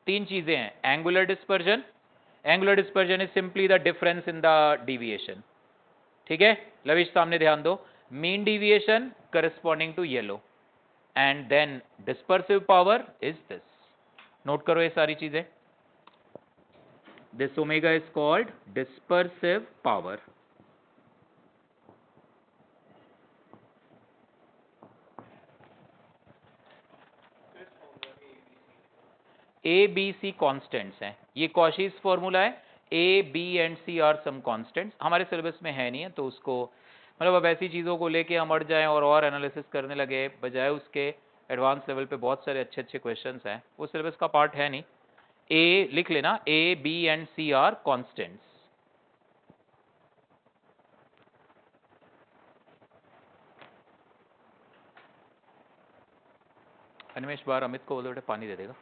तीन चीजें हैं, angular dispersion, angular dispersion is simply the difference in the deviation. ठीक है, लविश सामने ध्यान दो, mean deviation corresponding to yellow, and then dispersive power is this. Note करो ये सारी चीजें। This omega is called dispersive power. A B C constants हैं, ये कॉशीज फॉर्मूला है। A B and C are some constants, हमारे syllabus में है नहीं है, तो उसको मतलब अब ऐसी चीज़ों को लेके हम अड़ जाएं और एनालिसिस करने लगे, बजाय उसके एडवांस लेवल पे बहुत सारे अच्छे अच्छे क्वेश्चंस हैं, वो सिलेबस का पार्ट है नहीं। ए लिख लेना, A B and C are constants. Animesh बार अमित को बोलो बेटा पानी दे देगा।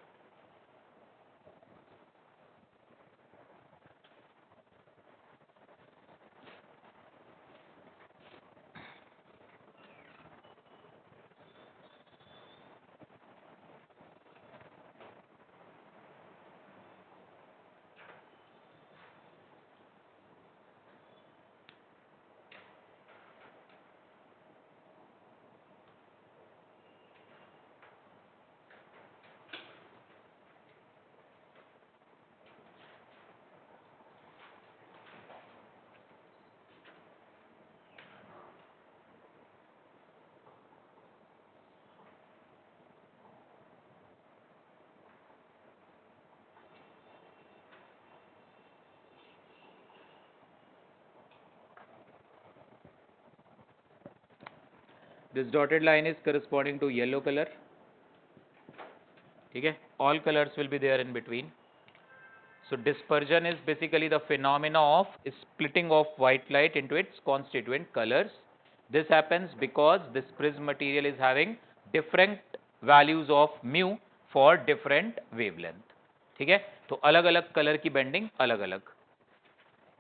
This dotted line is corresponding to yellow color. ठीक है, all colors will be there in between. So dispersion is basically the phenomena of splitting of white light into its constituent colors. This happens because this prism material is having different values of mu for different wavelength. ठीक है, तो अलग अलग colour की bending अलग अलग.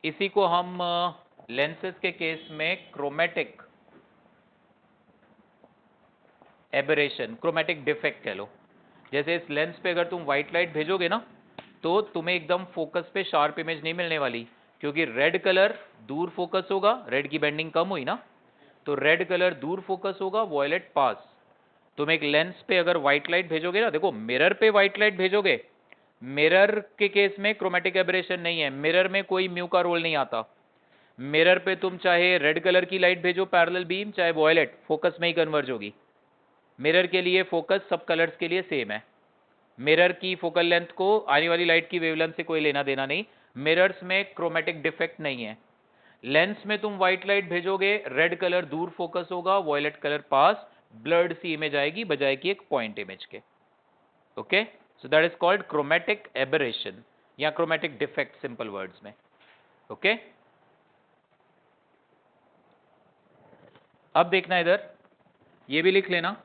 इसी को हम लेंसेज के केस में क्रोमेटिक एबरेशन, क्रोमेटिक डिफेक्ट कह लो. जैसे इस लेंस पे अगर तुम व्हाइट लाइट भेजोगे ना, तो तुम्हें एकदम फोकस पे शार्प इमेज नहीं मिलने वाली, क्योंकि रेड कलर दूर फोकस होगा, रेड की बेंडिंग कम हुई ना, तो रेड कलर दूर फोकस होगा, वॉयलेट पास. तुम एक लेंस पे अगर व्हाइट लाइट भेजोगे ना, देखो मिरर पे व्हाइट लाइट भेजोगे, मिरर के केस में क्रोमेटिक एबरेशन नहीं है, मिरर में कोई म्यू का रोल नहीं आता. मिरर पे तुम चाहे रेड कलर की लाइट भेजो पैरेलल बीम, चाहे वॉयलेट, फोकस में ही कन्वर्ज होगी. मिरर के लिए फोकस सब कलर्स के लिए सेम है. मिरर की फोकल लेंथ को आने वाली लाइट की वेवलेंथ से कोई लेना देना नहीं. मिरर्स में क्रोमेटिक डिफेक्ट नहीं है. लेंस में तुम व्हाइट लाइट भेजोगे, रेड कलर दूर फोकस होगा, वॉयलेट कलर पास, ब्लर्ड सी इमेज आएगी बजाय की एक पॉइंट इमेज के. Okay, so that is called chromatic aberration या क्रोमेटिक डिफेक्ट सिंपल वर्ड्स में. ओके, अब देखना इधर, ये भी लिख लेना.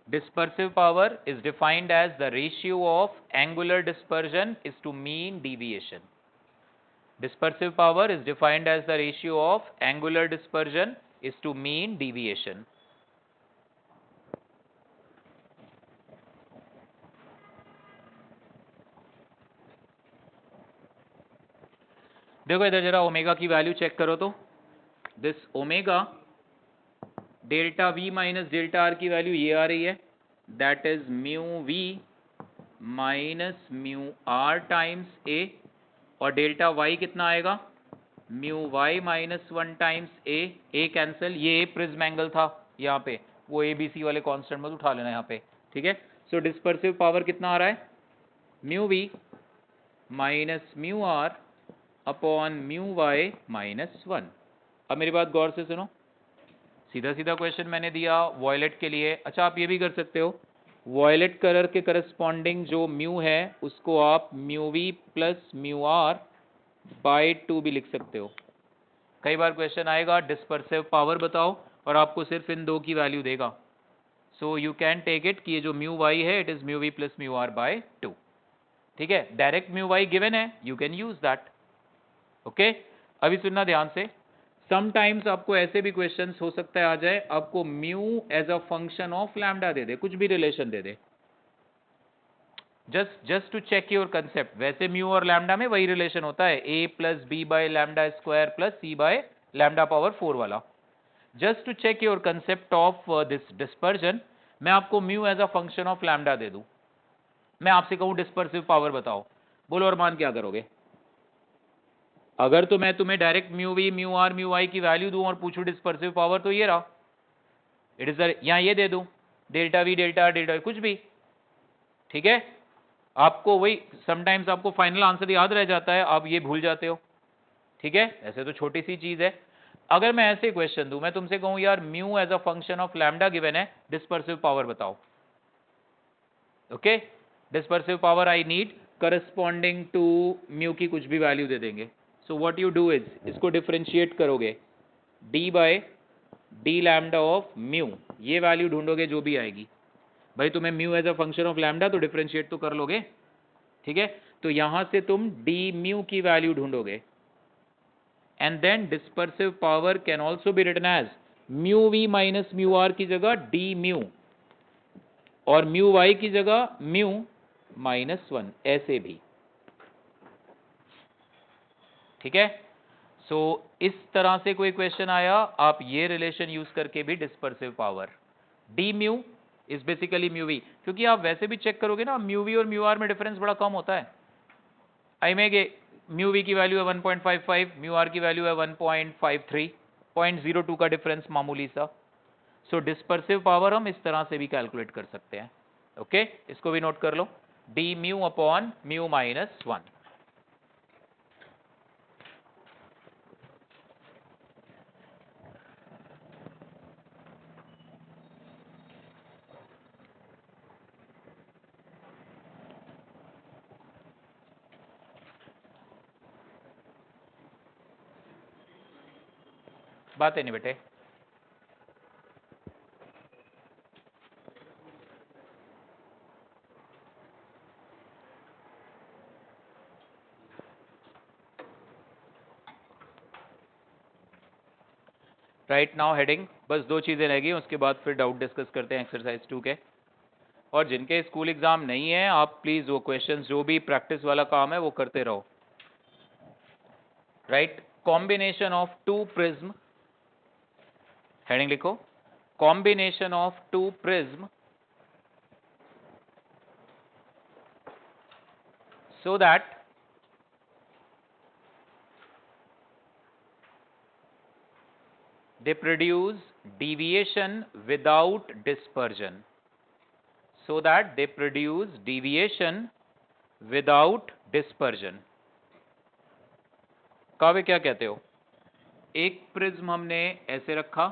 Dispersive power is defined as the ratio of angular dispersion is to mean deviation. Dispersive power is defined as the ratio of angular dispersion is to mean deviation. देखो इधर जरा ओमेगा की वैल्यू चेक करो तो. This omega delta we minus delta are की value ये आ रही है, that is mu we minus mu are times A, और डेल्टा वाई कितना आएगा, mu Y minus 1 times A. A cancel, ये प्रिज्म एंगल था यहाँ पे, वो ए बी सी वाले कांस्टेंट मत उठा लेना यहाँ पे. ठीक है, सो डिस्पर्सिव पावर कितना आ रहा है, mu we minus mu are upon mu Y minus 1. अब मेरी बात गौर से सुनो, सीधा सीधा क्वेश्चन मैंने दिया वॉयलेट के लिए. अच्छा, आप ये भी कर सकते हो, वॉयलेट कलर के करस्पॉन्डिंग जो म्यू है उसको आप mu V plus mu R by 2 भी लिख सकते हो. कई बार क्वेश्चन आएगा डिस्पर्सिव पावर बताओ और आपको सिर्फ इन दो की वैल्यू देगा. So you can take it कि ये जो म्यू वाई है it is mu V plus mu R by 2. ठीक है, डायरेक्ट म्यू वाई गिवन है, you can use that. Okay, अभी सुनना ध्यान से. समटाइम्स आपको ऐसे भी क्वेश्चंस हो सकता है आ जाए, आपको mu as a function of lambda दे दे, कुछ भी रिलेशन दे दे, just to check your concept. वैसे म्यू और लैम्डा में वही रिलेशन होता है, A plus B by lambda square plus C by lambda power 4 वाला. Just to check your concept of this dispersion, मैं आपको mu as a function of lambda दे दूं, मैं आपसे कहूं डिस्पर्सिव पावर बताओ, बोलो अरमान क्या करोगे? अगर तो मैं तुम्हें direct mu v mu r mu i की वैल्यू दूं और पूछूं डिस्पर्सिव पावर, तो ये रहा, इट इज यहां ये दे दूं delta we delta R delta, कुछ भी. ठीक है, आपको वही समटाइम्स आपको फाइनल आंसर याद रह जाता है, आप ये भूल जाते हो. ठीक है, ऐसे तो छोटी सी चीज है. अगर मैं ऐसे क्वेश्चन दूं, मैं तुमसे कहूं यार mu as a function of lambda given है, डिस्पर्सिव पावर बताओ. Okay, dispersive power I need corresponding to mu की कुछ भी वैल्यू दे देंगे. So what you do is, इसको डिफरेंशिएट करोगे, D by D lambda of mu, ये वैल्यू ढूंढोगे जो भी आएगी. भाई तुम्हें mu as a function of lambda तो डिफरेंशिएट तो कर लोगे. ठीक है, तो यहां से तुम डी म्यू की वैल्यू ढूंढोगे, and then dispersive power can also be written as mu we minus mu r की जगह डी म्यू, और म्यू वाई की जगह म्यू माइनस 1, ऐसे भी. ठीक है, सो इस तरह से कोई क्वेश्चन आया, आप ये रिलेशन यूज करके भी dispersive power, D mu is basically mu V, क्योंकि आप वैसे भी चेक करोगे ना म्यू वी और म्यू आर में डिफरेंस बड़ा कम होता है. आई में म्यू वी की वैल्यू है 1.55, म्यू आर की वैल्यू है 1.53, 0.02 का डिफरेंस मामूली सा. सो डिस्पर्सिव पावर हम इस तरह से भी कैलकुलेट कर सकते हैं. ओके, इसको भी नोट कर लो, d mu upon mu minus 1. बात है नहीं बेटे। राइट नाउ हेडिंग, बस 2 चीजें रह गई, उसके बाद फिर डाउट डिस्कस करते हैं एक्सरसाइज 2 के। और जिनके स्कूल एग्जाम नहीं है आप प्लीज वो क्वेश्चंस जो भी प्रैक्टिस वाला काम है वो करते रहो। Right, combination of 2 prism, heading लिखो, combination of 2 prism so that they produce deviation without dispersion, so that they produce deviation without dispersion। काव्य क्या कहते हो? एक प्रिज्म हमने ऐसे रखा,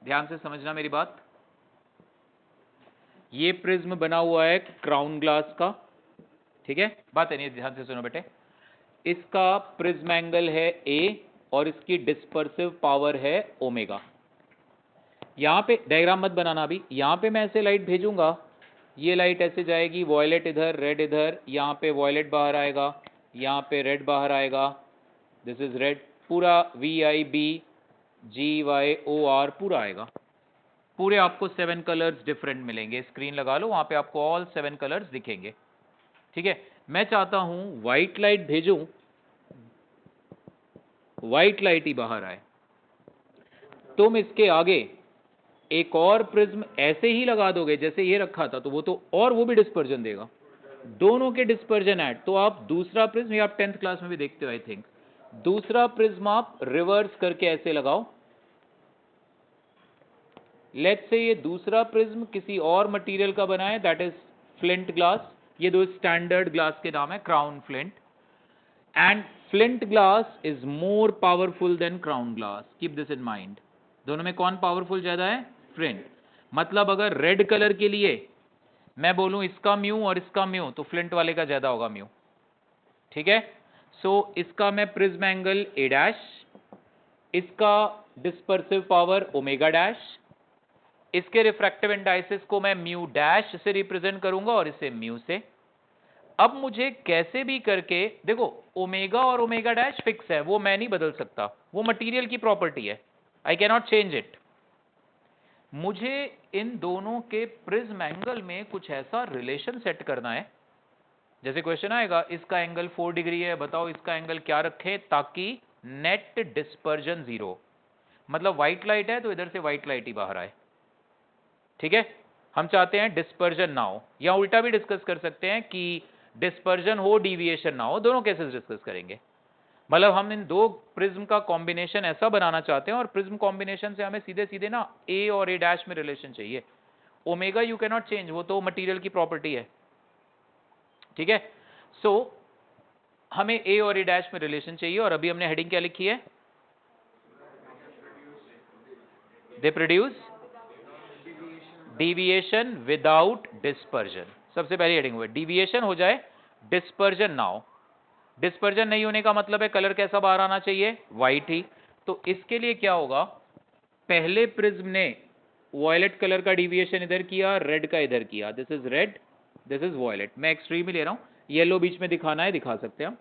ध्यान से समझना मेरी बात, ये प्रिज्म बना हुआ है क्राउन ग्लास का, ठीक है, बात है नहीं, ध्यान से सुनो बेटे। इसका प्रिज्म एंगल है A और इसकी डिस्पर्सिव पावर है ओमेगा। यहां पे डायग्राम मत बनाना अभी, यहां पे मैं ऐसे लाइट भेजूंगा, ये लाइट ऐसे जाएगी, वॉयलेट इधर, रेड इधर, यहां पे वॉयलेट बाहर आएगा, यहां पे रेड बाहर आएगा, दिस इज रेड, पूरा VIBGYOR पूरा आएगा, पूरे आपको 7 कलर्स डिफरेंट मिलेंगे। स्क्रीन लगा लो, वहां पे आपको ऑल 7 कलर्स दिखेंगे, ठीक है। मैं चाहता हूं व्हाइट लाइट भेजूं, व्हाइट लाइट ही बाहर आए, तुम इसके आगे एक और प्रिज्म ऐसे ही लगा दोगे जैसे ये रखा था, तो वो भी डिस्पर्जन देगा, दोनों के डिस्पर्जन ऐड। तो आप दूसरा प्रिज्म, ये आप 10th क्लास में भी देखते हो आई थिंक, दूसरा प्रिज्म आप रिवर्स करके ऐसे लगाओ। लेट्स से ये दूसरा प्रिज्म किसी और मटेरियल का बना है, दैट इज फ्लिंट ग्लास, ये 2 स्टैंडर्ड ग्लास के नाम है, crown flint, and flint glass is more powerful than crown glass, keep this in mind. दोनों में कौन पावरफुल ज्यादा है? फ्लिंट। मतलब अगर रेड कलर के लिए मैं बोलूं इसका म्यू और इसका म्यू, तो फ्लिंट वाले का ज्यादा होगा म्यू, ठीक है। सो इसका मैं प्रिज्म एंगल A डैश, इसका डिस्पर्सिव पावर ओमेगा डैश, इसके रिफ्रैक्टिव इंडाइसिस को मैं म्यू डैश से रिप्रेजेंट करूंगा और इसे म्यू से। अब मुझे कैसे भी करके, देखो ओमेगा और ओमेगा डैश फिक्स है, वो मैं नहीं बदल सकता, वो मटेरियल की प्रॉपर्टी है, I can not change it. मुझे इन दोनों के प्रिज्म एंगल में कुछ ऐसा रिलेशन सेट करना है, जैसे क्वेश्चन आएगा इसका एंगल 4 डिग्री है, बताओ इसका एंगल क्या रखें ताकि नेट डिस्पर्जन 0, मतलब व्हाइट लाइट है तो इधर से व्हाइट लाइट ही बाहर आए, ठीक है। हम चाहते हैं डिस्पर्जन ना हो, या उल्टा भी डिस्कस कर सकते हैं कि डिस्पर्जन हो डिविएशन ना हो, दोनों केसेस डिस्कस करेंगे। मतलब हम इन 2 प्रिज्म का कॉम्बिनेशन ऐसा बनाना चाहते हैं, और प्रिज्म कॉम्बिनेशन से हमें सीधे सीधे ना A और A डैश में रिलेशन चाहिए, omega you can not change, वो तो मटेरियल की प्रॉपर्टी है, ठीक है। सो हमें A और A डैश में रिलेशन चाहिए, और अभी हमने हेडिंग क्या लिखी है? They produce deviation without dispersion. सबसे पहली हेडिंग हुई, डिविएशन हो जाए, डिस्पर्जन ना हो। डिस्पर्जन नहीं होने का मतलब है कलर कैसा बाहर आना चाहिए? व्हाइट ही। तो इसके लिए क्या होगा, पहले प्रिज्म ने वॉयलेट कलर का डिविएशन इधर किया, रेड का इधर किया, this is red, this is violet, मैं एक्सट्रीम ही ले रहा हूं, येलो बीच में दिखाना है दिखा सकते हैं हम।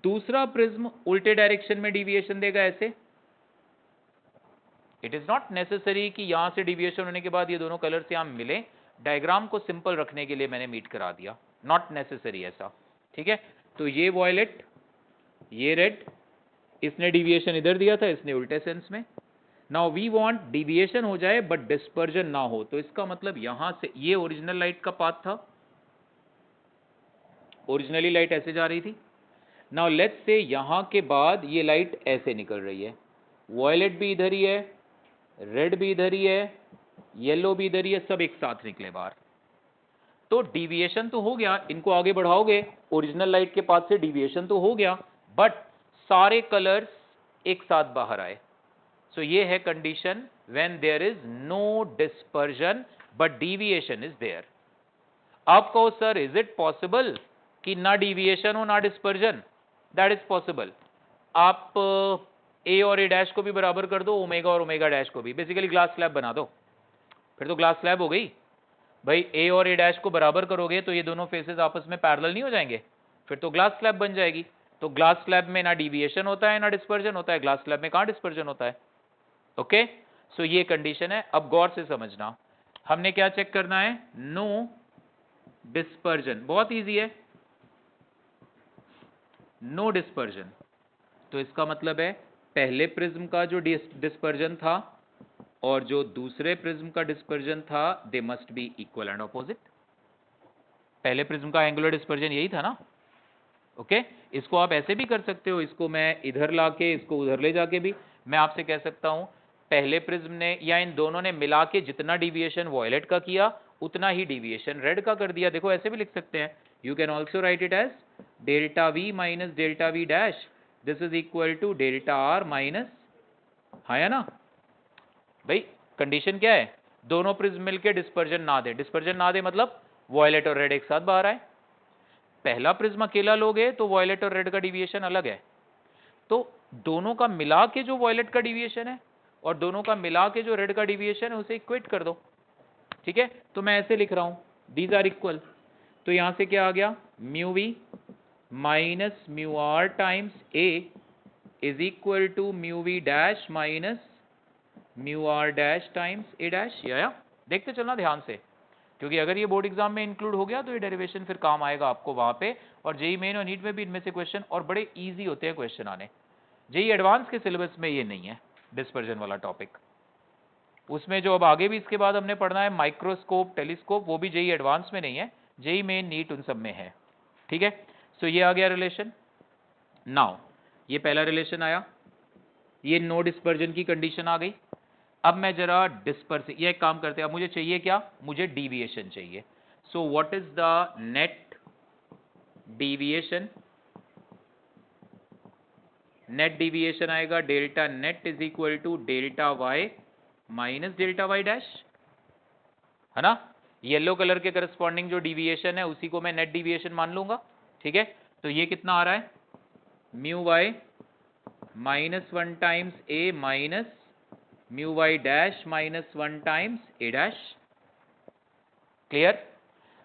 दूसरा प्रिज्म उल्टे डायरेक्शन में डिविएशन देगा ऐसे, इट इज नॉट नेसेसरी कि यहां से डिविएशन होने के बाद ये दोनों कलर्स यहां मिले, डायग्राम को सिंपल रखने के लिए मैंने मीट करा दिया, नॉट नेसेसरी ऐसा, ठीक है। तो ये वॉयलेट, ये रेड, इसने डिविएशन इधर दिया था, इसने उल्टे सेंस में। नाउ वी वांट डिविएशन हो जाए बट डिस्पर्जन ना हो, तो इसका मतलब यहां से ये ओरिजिनल लाइट का पाथ था, ओरिजिनली लाइट ऐसे जा रही थी। नाउ लेट्स से यहां के बाद ये लाइट ऐसे निकल रही है, वॉयलेट भी इधर ही है, रेड भी इधर ही है, येलो भी इधर ही है, सब एक साथ निकले बाहर। तो डिविएशन तो हो गया, इनको आगे बढ़ाओगे, ओरिजिनल लाइट के पाथ से डिविएशन तो हो गया, बट सारे कलर्स एक साथ बाहर आए। सो ये है condition when there is no dispersion but deviation is there. आप कहो सर इज इट पॉसिबल कि ना डिविएशन हो ना डिस्पर्जन? That is possible. आप ए और ए डैश को भी बराबर कर दो, ओमेगा और ओमेगा डैश को भी, बेसिकली ग्लास स्लैब बना दो, फिर तो ग्लास स्लैब हो गई भाई। ए और ए डैश को बराबर करोगे तो ये दोनों फेसेस आपस में पैरेलल नहीं हो जाएंगे, फिर तो ग्लास स्लैब बन जाएगी। तो ग्लास स्लैब में ना डिविएशन होता है ना डिस्पर्जन होता है, ग्लास स्लैब में कहां डिस्पर्जन होता है। ओके, सो ये कंडीशन है। अब गौर से समझना, हमने क्या चेक करना है, नो डिस्पर्जन, बहुत इजी है, नो डिस्पर्जन। तो इसका मतलब है पहले प्रिज्म का जो डिस्पर्जन था और जो दूसरे प्रिज्म का डिस्पर्जन था, they must be equal and opposite. पहले प्रिज्म का एंगुलर डिस्पर्जन यही था ना। ओके, इसको आप ऐसे भी कर सकते हो, इसको मैं इधर लाके इसको उधर ले जाके भी मैं आपसे कह सकता हूं पहले प्रिज्म ने या इन दोनों ने मिला के जितना डिविएशन वॉयलेट का किया उतना ही डिविएशन रेड का कर दिया। देखो ऐसे भी लिख सकते हैं, you can also write it as delta we minus delta V dash, this is equal to delta R minus, हाँ या ना भाई। कंडीशन क्या है, दोनों प्रिज्म मिलके डिस्पर्जन ना दे, डिस्पर्जन ना दे मतलब वॉयलेट और रेड एक साथ बाहर आए। पहला प्रिज्म अकेला लोगे तो वॉयलेट और रेड का डिविएशन अलग है, तो दोनों का मिला के जो वॉयलेट का डिविएशन है और दोनों का मिला के जो रेड का डिविएशन है उसे इक्वेट कर दो। ठीक है, तो मैं ऐसे लिख रहा हूं, दीज आर इक्वल। तो यहां से क्या आ गया, mu we minus mu are times A is equal to mu V dash minus mu R dash times A dash. या देखते चलना ध्यान से, क्योंकि अगर ये बोर्ड एग्जाम में इंक्लूड हो गया तो ये डेरिवेशन फिर काम आएगा आपको वहां पे, और जेई मेन और नीट में भी इनमें से क्वेश्चन, और बड़े इजी होते हैं क्वेश्चन आने। जेई एडवांस के सिलेबस में ये नहीं है डिस्पर्जन वाला टॉपिक, उसमें जो अब आगे भी इसके बाद हमने पढ़ना है माइक्रोस्कोप टेलीस्कोप, वो भी जेई एडवांस में नहीं है, जेई मेन नीट उन सब में है। ठीक है, सो ये आ गया रिलेशन। नाउ ये पहला रिलेशन आया, ये नो डिस्पर्जन की कंडीशन आ गई। अब मैं जरा डिस्पर्स, ये एक काम करते हैं, अब मुझे चाहिए क्या, मुझे डिविएशन चाहिए। So what is the net deviation, net deviation आएगा delta net is equal to delta y minus delta y dash, है ना। येलो कलर के करस्पॉन्डिंग जो डिविएशन है उसी को मैं नेट डिविएशन मान लूंगा। ठीक है, तो ये कितना आ रहा है, mu Y minus 1 times A minus mu Y dash minus 1 times A dash. Clear.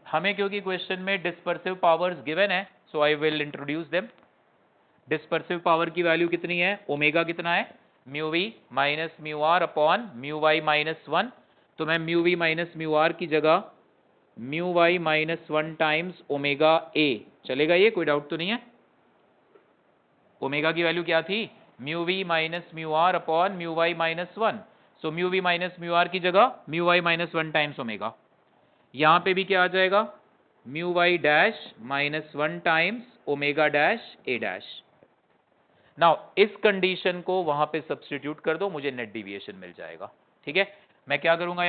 हमें क्योंकि क्वेश्चन में डिस्पर्सिव पावर्स गिवन है, so I will introduce them. Dispersive power की वैल्यू कितनी है, ओमेगा कितना है, mu we minus mu are upon mu Y minus 1। तो मैं mu we minus mu r की जगह mu Y minus 1 times omega A, चलेगा ये, कोई डाउट तो नहीं है। ओमेगा की वैल्यू क्या थी, mu we minus mu are upon mu Y minus 1। So mu we minus mu r की जगह mu Y minus 1 times omega. यहां पे भी क्या आ जाएगा, mu Y dash minus 1 times omega dash A dash. Now इस कंडीशन को वहां पे सब्स्टिट्यूट कर दो, मुझे नेट डिविएशन मिल जाएगा। ठीक है, मैं क्या करूंगा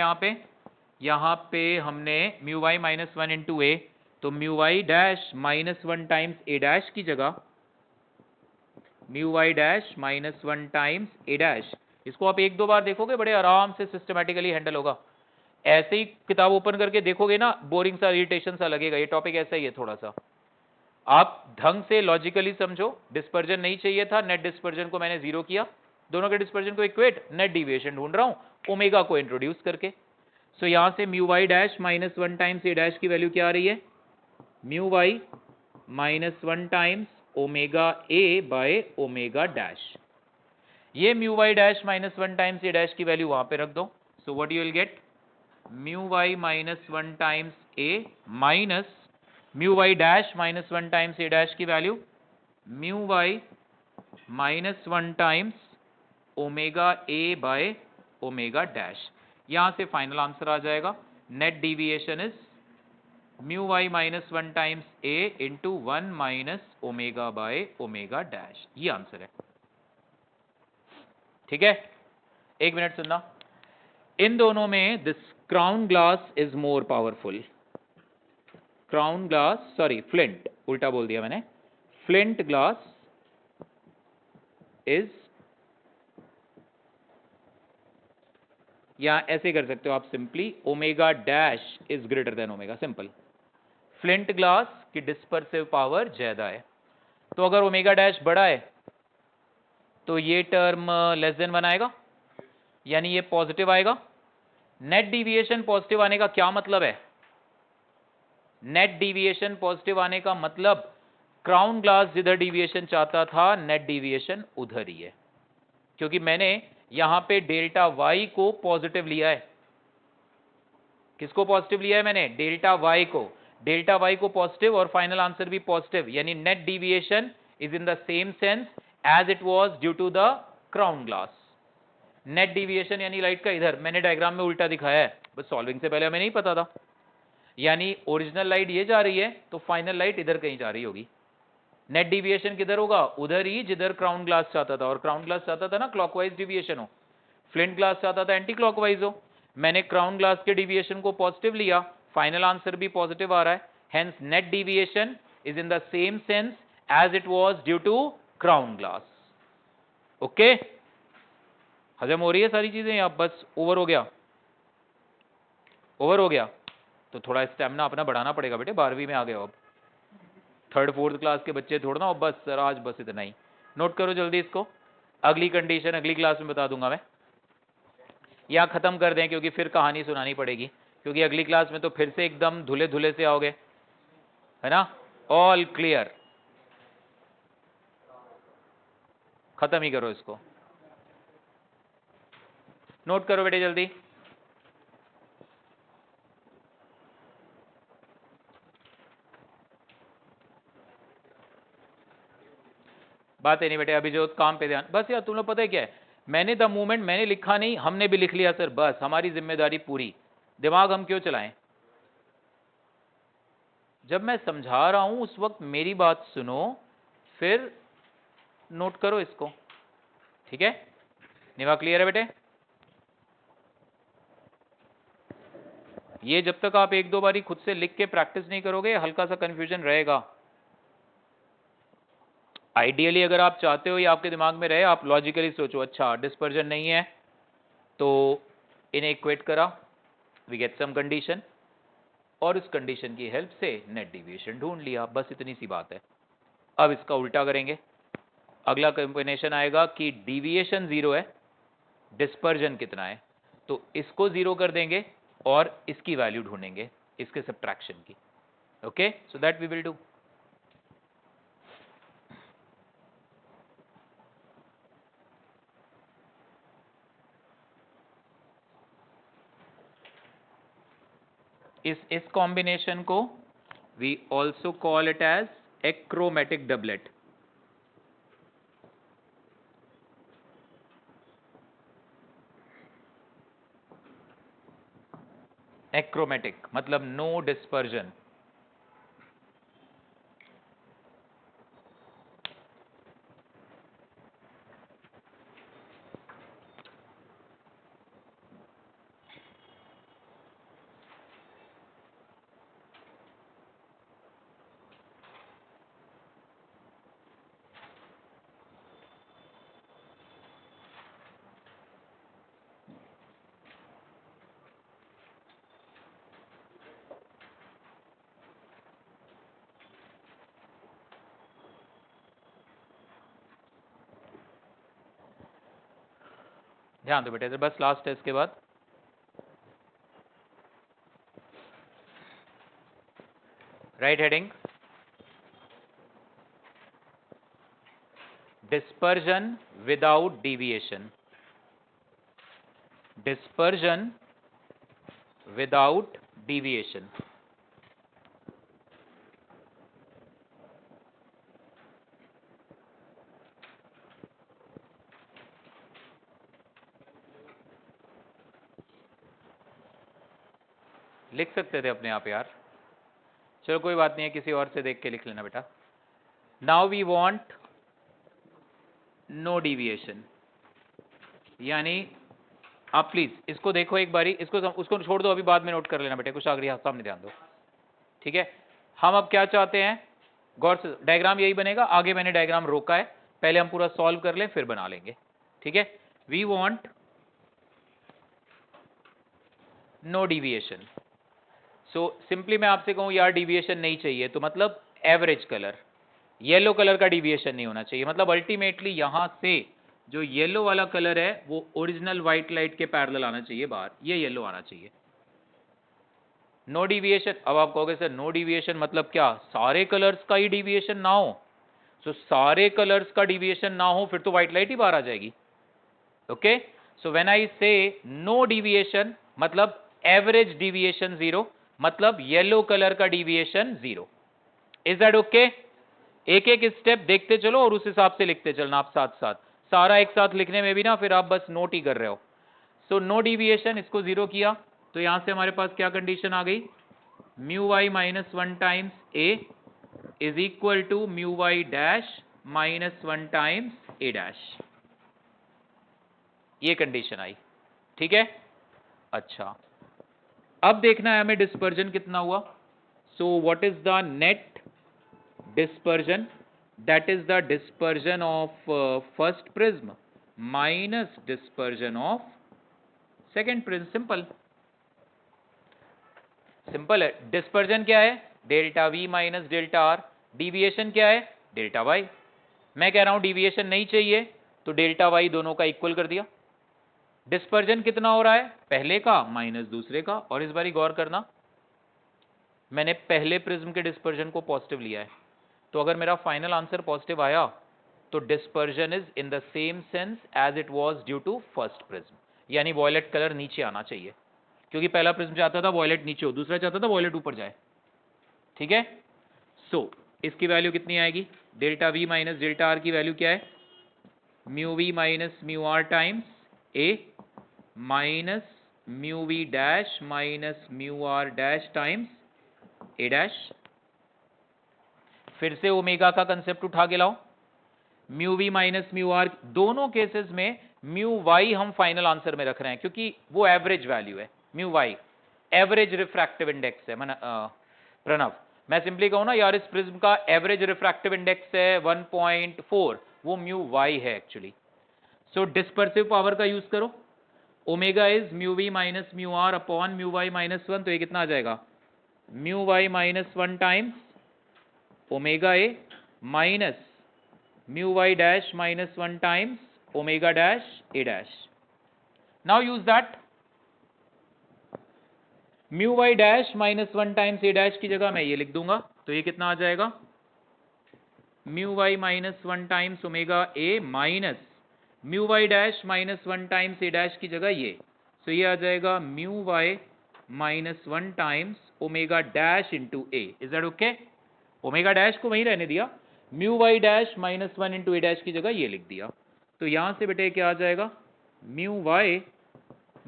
यहां पे हमने mu Y minus 1 into A, तो mu Y dash minus 1 times A dash की जगह mu Y dash minus 1 times A dash. इसको आप एक दो बार देखोगे, बड़े आराम से सिस्टमैटिकली हैंडल होगा। ऐसे ही किताब ओपन करके देखोगे ना, बोरिंग सा इरिटेशन सा लगेगा। ये टॉपिक ऐसा ही है, थोड़ा सा आप ढंग से लॉजिकली समझो। डिस्पर्जन नहीं चाहिए था, नेट डिस्पर्जन को मैंने जीरो किया, दोनों के डिस्पर्जन को इक्वेट, नेट डिविएशन ढूंढ रहा हूं ओमेगा को इंट्रोड्यूस करके। सो यहां से mu Y dash minus 1 times A dash की वैल्यू क्या आ रही है, mu Y minus 1 times omega A by omega dash. ये mu Y dash minus 1 times A dash की वैल्यू वहां पे रख दो। So what you will get, mu Y minus 1 times A minus mu Y dash minus 1 times A dash की value mu Y minus 1 times omega A by omega dash. यहां से final answer आ जाएगा, net deviation is mu Y minus 1 times A into 1 minus omega by omega dash. ये answer है। ठीक है, एक मिनट सुनना, इन दोनों में this crown glass is more powerful. Crown glass, sorry flint, उल्टा बोल दिया मैंने, फ्लिंट ग्लास इज, या ऐसे कर सकते हो आप simply, omega dash is greater than omega, simple. Flint glass की डिस्पर्सिव पावर ज्यादा है, तो अगर ओमेगा डैश बड़ा है तो ये टर्म लेस देन 1 आएगा, यानी ये पॉजिटिव आएगा। नेट डिविएशन पॉजिटिव आने का क्या मतलब है? नेट डिविएशन पॉजिटिव आने का मतलब क्राउन ग्लास जिधर डिविएशन चाहता था, नेट डिविएशन उधर ही है, क्योंकि मैंने यहां पे डेल्टा वाई को पॉजिटिव लिया है। किसको पॉजिटिव लिया है मैंने? डेल्टा वाई को। डेल्टा वाई को पॉजिटिव और फाइनल आंसर भी पॉजिटिव, यानी net deviation is in the same sense as it was due to the crown glass. Net deviation यानी लाइट का इधर, मैंने डायग्राम में उल्टा दिखाया है, बस सॉल्विंग से पहले हमें नहीं पता था। यानी ओरिजिनल लाइट ये जा रही है तो फाइनल लाइट इधर कहीं जा रही होगी। नेट डिविएशन किधर होगा? उधर ही जिधर क्राउन ग्लास चाहता था, और क्राउन ग्लास चाहता था ना क्लॉकवाइज डिविएशन हो, फ्लिंट ग्लास चाहता था एंटी क्लॉकवाइज हो। मैंने क्राउन ग्लास के डिविएशन को पॉजिटिव लिया, फाइनल आंसर भी पॉजिटिव आ रहा है, hence net deviation is in the same sense as it was due to crown glass. Okay, हजम हो रही है सारी चीजें? या बस ओवर हो गया? ओवर हो गया तो थोड़ा स्टेमिना अपना बढ़ाना पड़ेगा बेटे, 12वीं में आ गए हो अब, 3rd 4th क्लास के बच्चे थोड़ा ना हो। बस सर आज बस इतना ही, नोट करो जल्दी इसको। अगली कंडीशन अगली क्लास में बता दूंगा मैं, यहाँ खत्म कर दें क्योंकि फिर कहानी सुनानी पड़ेगी, क्योंकि अगली क्लास में तो फिर से एकदम धुले धुले से आओगे, है ना? ऑल क्लियर, खत्म ही करो इसको, नोट करो बेटे जल्दी। बात है नहीं बेटे, अभी जो काम पे ध्यान। बस यार तुम लोग पता है क्या है, मैंने द मूवमेंट मैंने लिखा नहीं, हमने भी लिख लिया सर, बस हमारी जिम्मेदारी पूरी। दिमाग हम क्यों चलाएं? जब मैं समझा रहा हूं उस वक्त मेरी बात सुनो, फिर नोट करो इसको, ठीक है? निवा क्लियर है बेटे? ये जब तक आप 1-2 बारी खुद से लिख के प्रैक्टिस नहीं करोगे, हल्का सा कंफ्यूजन रहेगा। आइडियली अगर आप चाहते हो ये आपके दिमाग में रहे, आप लॉजिकली सोचो, अच्छा डिस्पर्जन नहीं है तो इन्हें इक्वेट करा, वी गेट सम कंडीशन, और इस कंडीशन की हेल्प से नेट डिविएशन ढूंढ लिया, बस इतनी सी बात है। अब इसका उल्टा करेंगे, अगला कॉम्बिनेशन आएगा कि डिविएशन 0 है, डिस्पर्जन कितना है, तो इसको 0 कर देंगे और इसकी वैल्यू ढूंढेंगे, इसके सब्ट्रैक्शन की। Okay, so that we will do. इस कॉम्बिनेशन को we also call it as achromatic doublet. Achromatic मतलब नो डिस्पर्जन। ध्यान दो बेटे, बस लास्ट है इसके बाद। Write heading, dispersion without deviation. Dispersion without deviation. लिख सकते थे अपने आप यार, चलो कोई बात नहीं है, किसी और से देख के लिख लेना बेटा। Now we want no deviation, यानी आप प्लीज इसको देखो एक बारी, इसको उसको छोड़ दो, अभी बाद में नोट कर लेना बेटे, कुछ आगे सामने ध्यान दो, ठीक है? हम अब क्या चाहते हैं, गौर से, डायग्राम यही बनेगा, आगे मैंने डायग्राम रोका है, पहले हम पूरा सॉल्व कर लें फिर बना लेंगे, ठीक है? We want no deviation. So simply मैं आपसे कहूं यार डिविएशन नहीं चाहिए, तो मतलब एवरेज कलर, येलो कलर का डिविएशन नहीं होना चाहिए, मतलब अल्टीमेटली यहां से जो येलो वाला कलर है वो ओरिजिनल व्हाइट लाइट के पैरेलल आना चाहिए बाहर, ये येलो आना चाहिए। No deviation. अब आप कहोगे सर नो डिविएशन मतलब क्या, सारे कलर्स का ही डिविएशन ना हो? सो सारे कलर्स का डिविएशन ना हो फिर तो व्हाइट लाइट ही बाहर आ जाएगी। ओके, सो व्हेन आई से नो डिविएशन मतलब एवरेज डिविएशन 0, मतलब येलो कलर का डिविएशन 0। Is that okay? एक एक स्टेप देखते चलो और उस हिसाब से लिखते चलना आप साथ साथ, सारा एक साथ लिखने में भी ना फिर आप बस नोट ही कर रहे हो। सो नो डिविएशन, इसको 0 किया तो यहां से हमारे पास क्या कंडीशन आ गई, mu Y minus 1 times A is equal to mu Y dash minus 1 times A dash, ये कंडीशन आई। ठीक है, अच्छा अब देखना है हमें डिस्पर्जन कितना हुआ। सो what is the net dispersion? That is the dispersion of first prism minus dispersion of second prism। simple simple है। डिस्पर्जन क्या है, delta we minus delta are. Deviation क्या है, डेल्टा वाई। मैं कह रहा हूं डिविएशन नहीं चाहिए तो डेल्टा वाई दोनों का इक्वल कर दिया। डिस्पर्जन कितना हो रहा है, पहले का माइनस दूसरे का। और इस बारी गौर करना, मैंने पहले प्रिज्म के डिस्पर्जन को पॉजिटिव लिया है, तो अगर मेरा फाइनल आंसर पॉजिटिव आया तो dispersion is in the same sense as it was due to first prism, यानी वॉयलेट कलर नीचे आना चाहिए, क्योंकि पहला प्रिज्म चाहता था वॉयलेट नीचे हो, दूसरा चाहता था वॉयलेट ऊपर जाए। ठीक है, सो इसकी वैल्यू कितनी आएगी, delta we minus delta are की वैल्यू क्या है, mu we minus mu are times A minus mu V dash minus mu R dash times A dash. फिर से ओमेगा का कंसेप्ट उठा के लाओ, mu we minus mu R, दोनों केसेस में म्यू वाई हम फाइनल आंसर में रख रहे हैं क्योंकि वो एवरेज वैल्यू है। Mu Y average refractive index है। प्रणव, मैं सिंपली कहूं ना यार इस प्रिज्म का एवरेज रिफ्रैक्टिव इंडेक्स है 1.4, वो म्यू वाई है एक्चुअली। सो डिस्पर्सिव पावर का यूज करो, omega is mu we minus mu are upon mu Y minus 1, तो ये कितना आ जाएगा, mu Y minus 1 times omega A minus mu Y dash minus 1 times omega dash A dash. Now use that, mu Y dash minus 1 times A dash की जगह मैं ये लिख दूंगा, तो ये कितना आ जाएगा, mu Y minus 1 times omega A minus mu Y dash minus 1 times A dash की जगह ये, तो ये आ जाएगा mu Y minus 1 times omega dash into A. Is that okay? Omega dash को वहीं रहने दिया, mu Y dash minus 1 into A dash की जगह ये लिख दिया, तो यहां से बेटे क्या आ जाएगा, mu Y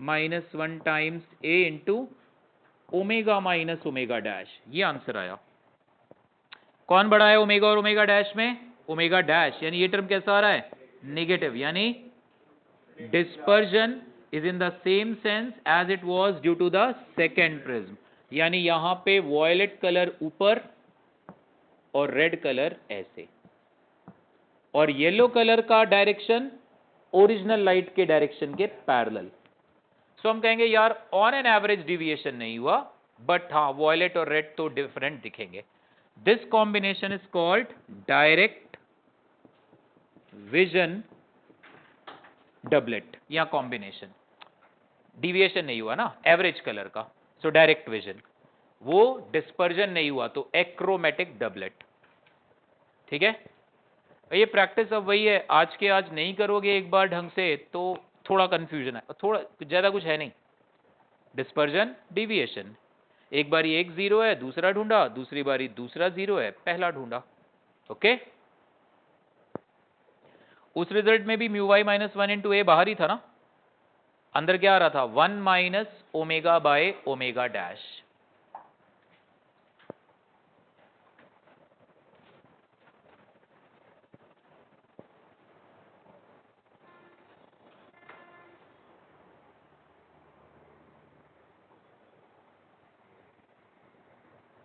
minus 1 times A into omega minus omega dash, ये आंसर आया। कौन बड़ा है ओमेगा और ओमेगा डैश में, ओमेगा डैश, यानी ये टर्म कैसा आ रहा है, नेगेटिव, यानी dispersion is in the same sense as it was due to the second prism, यानी यहां पे वॉयलेट कलर ऊपर और रेड कलर ऐसे, और येलो कलर का डायरेक्शन ओरिजिनल लाइट के डायरेक्शन के पैरेलल। सो हम कहेंगे यार ऑन एन एवरेज डिविएशन नहीं हुआ, बट हाँ वॉयलेट और रेड तो डिफरेंट दिखेंगे। This combination is called direct vision doublet या कॉम्बिनेशन। डिविएशन नहीं हुआ ना एवरेज कलर का, सो डायरेक्ट विजन, वो डिस्पर्जन नहीं हुआ तो एक्रोमेटिक डबलेट। ठीक है, ये प्रैक्टिस अब वही है, आज के आज नहीं करोगे एक बार ढंग से तो थोड़ा कंफ्यूजन है, थोड़ा ज्यादा कुछ है नहीं। डिस्पर्जन डिविएशन, एक बारी एक जीरो है दूसरा ढूंढा, दूसरी बारी दूसरा जीरो है पहला ढूंढा। ओके, उस रिजल्ट में भी म्यू वाई माइनस 1 इंटू ए बाहर ही था ना, अंदर क्या आ रहा था, 1 minus omega by omega dash,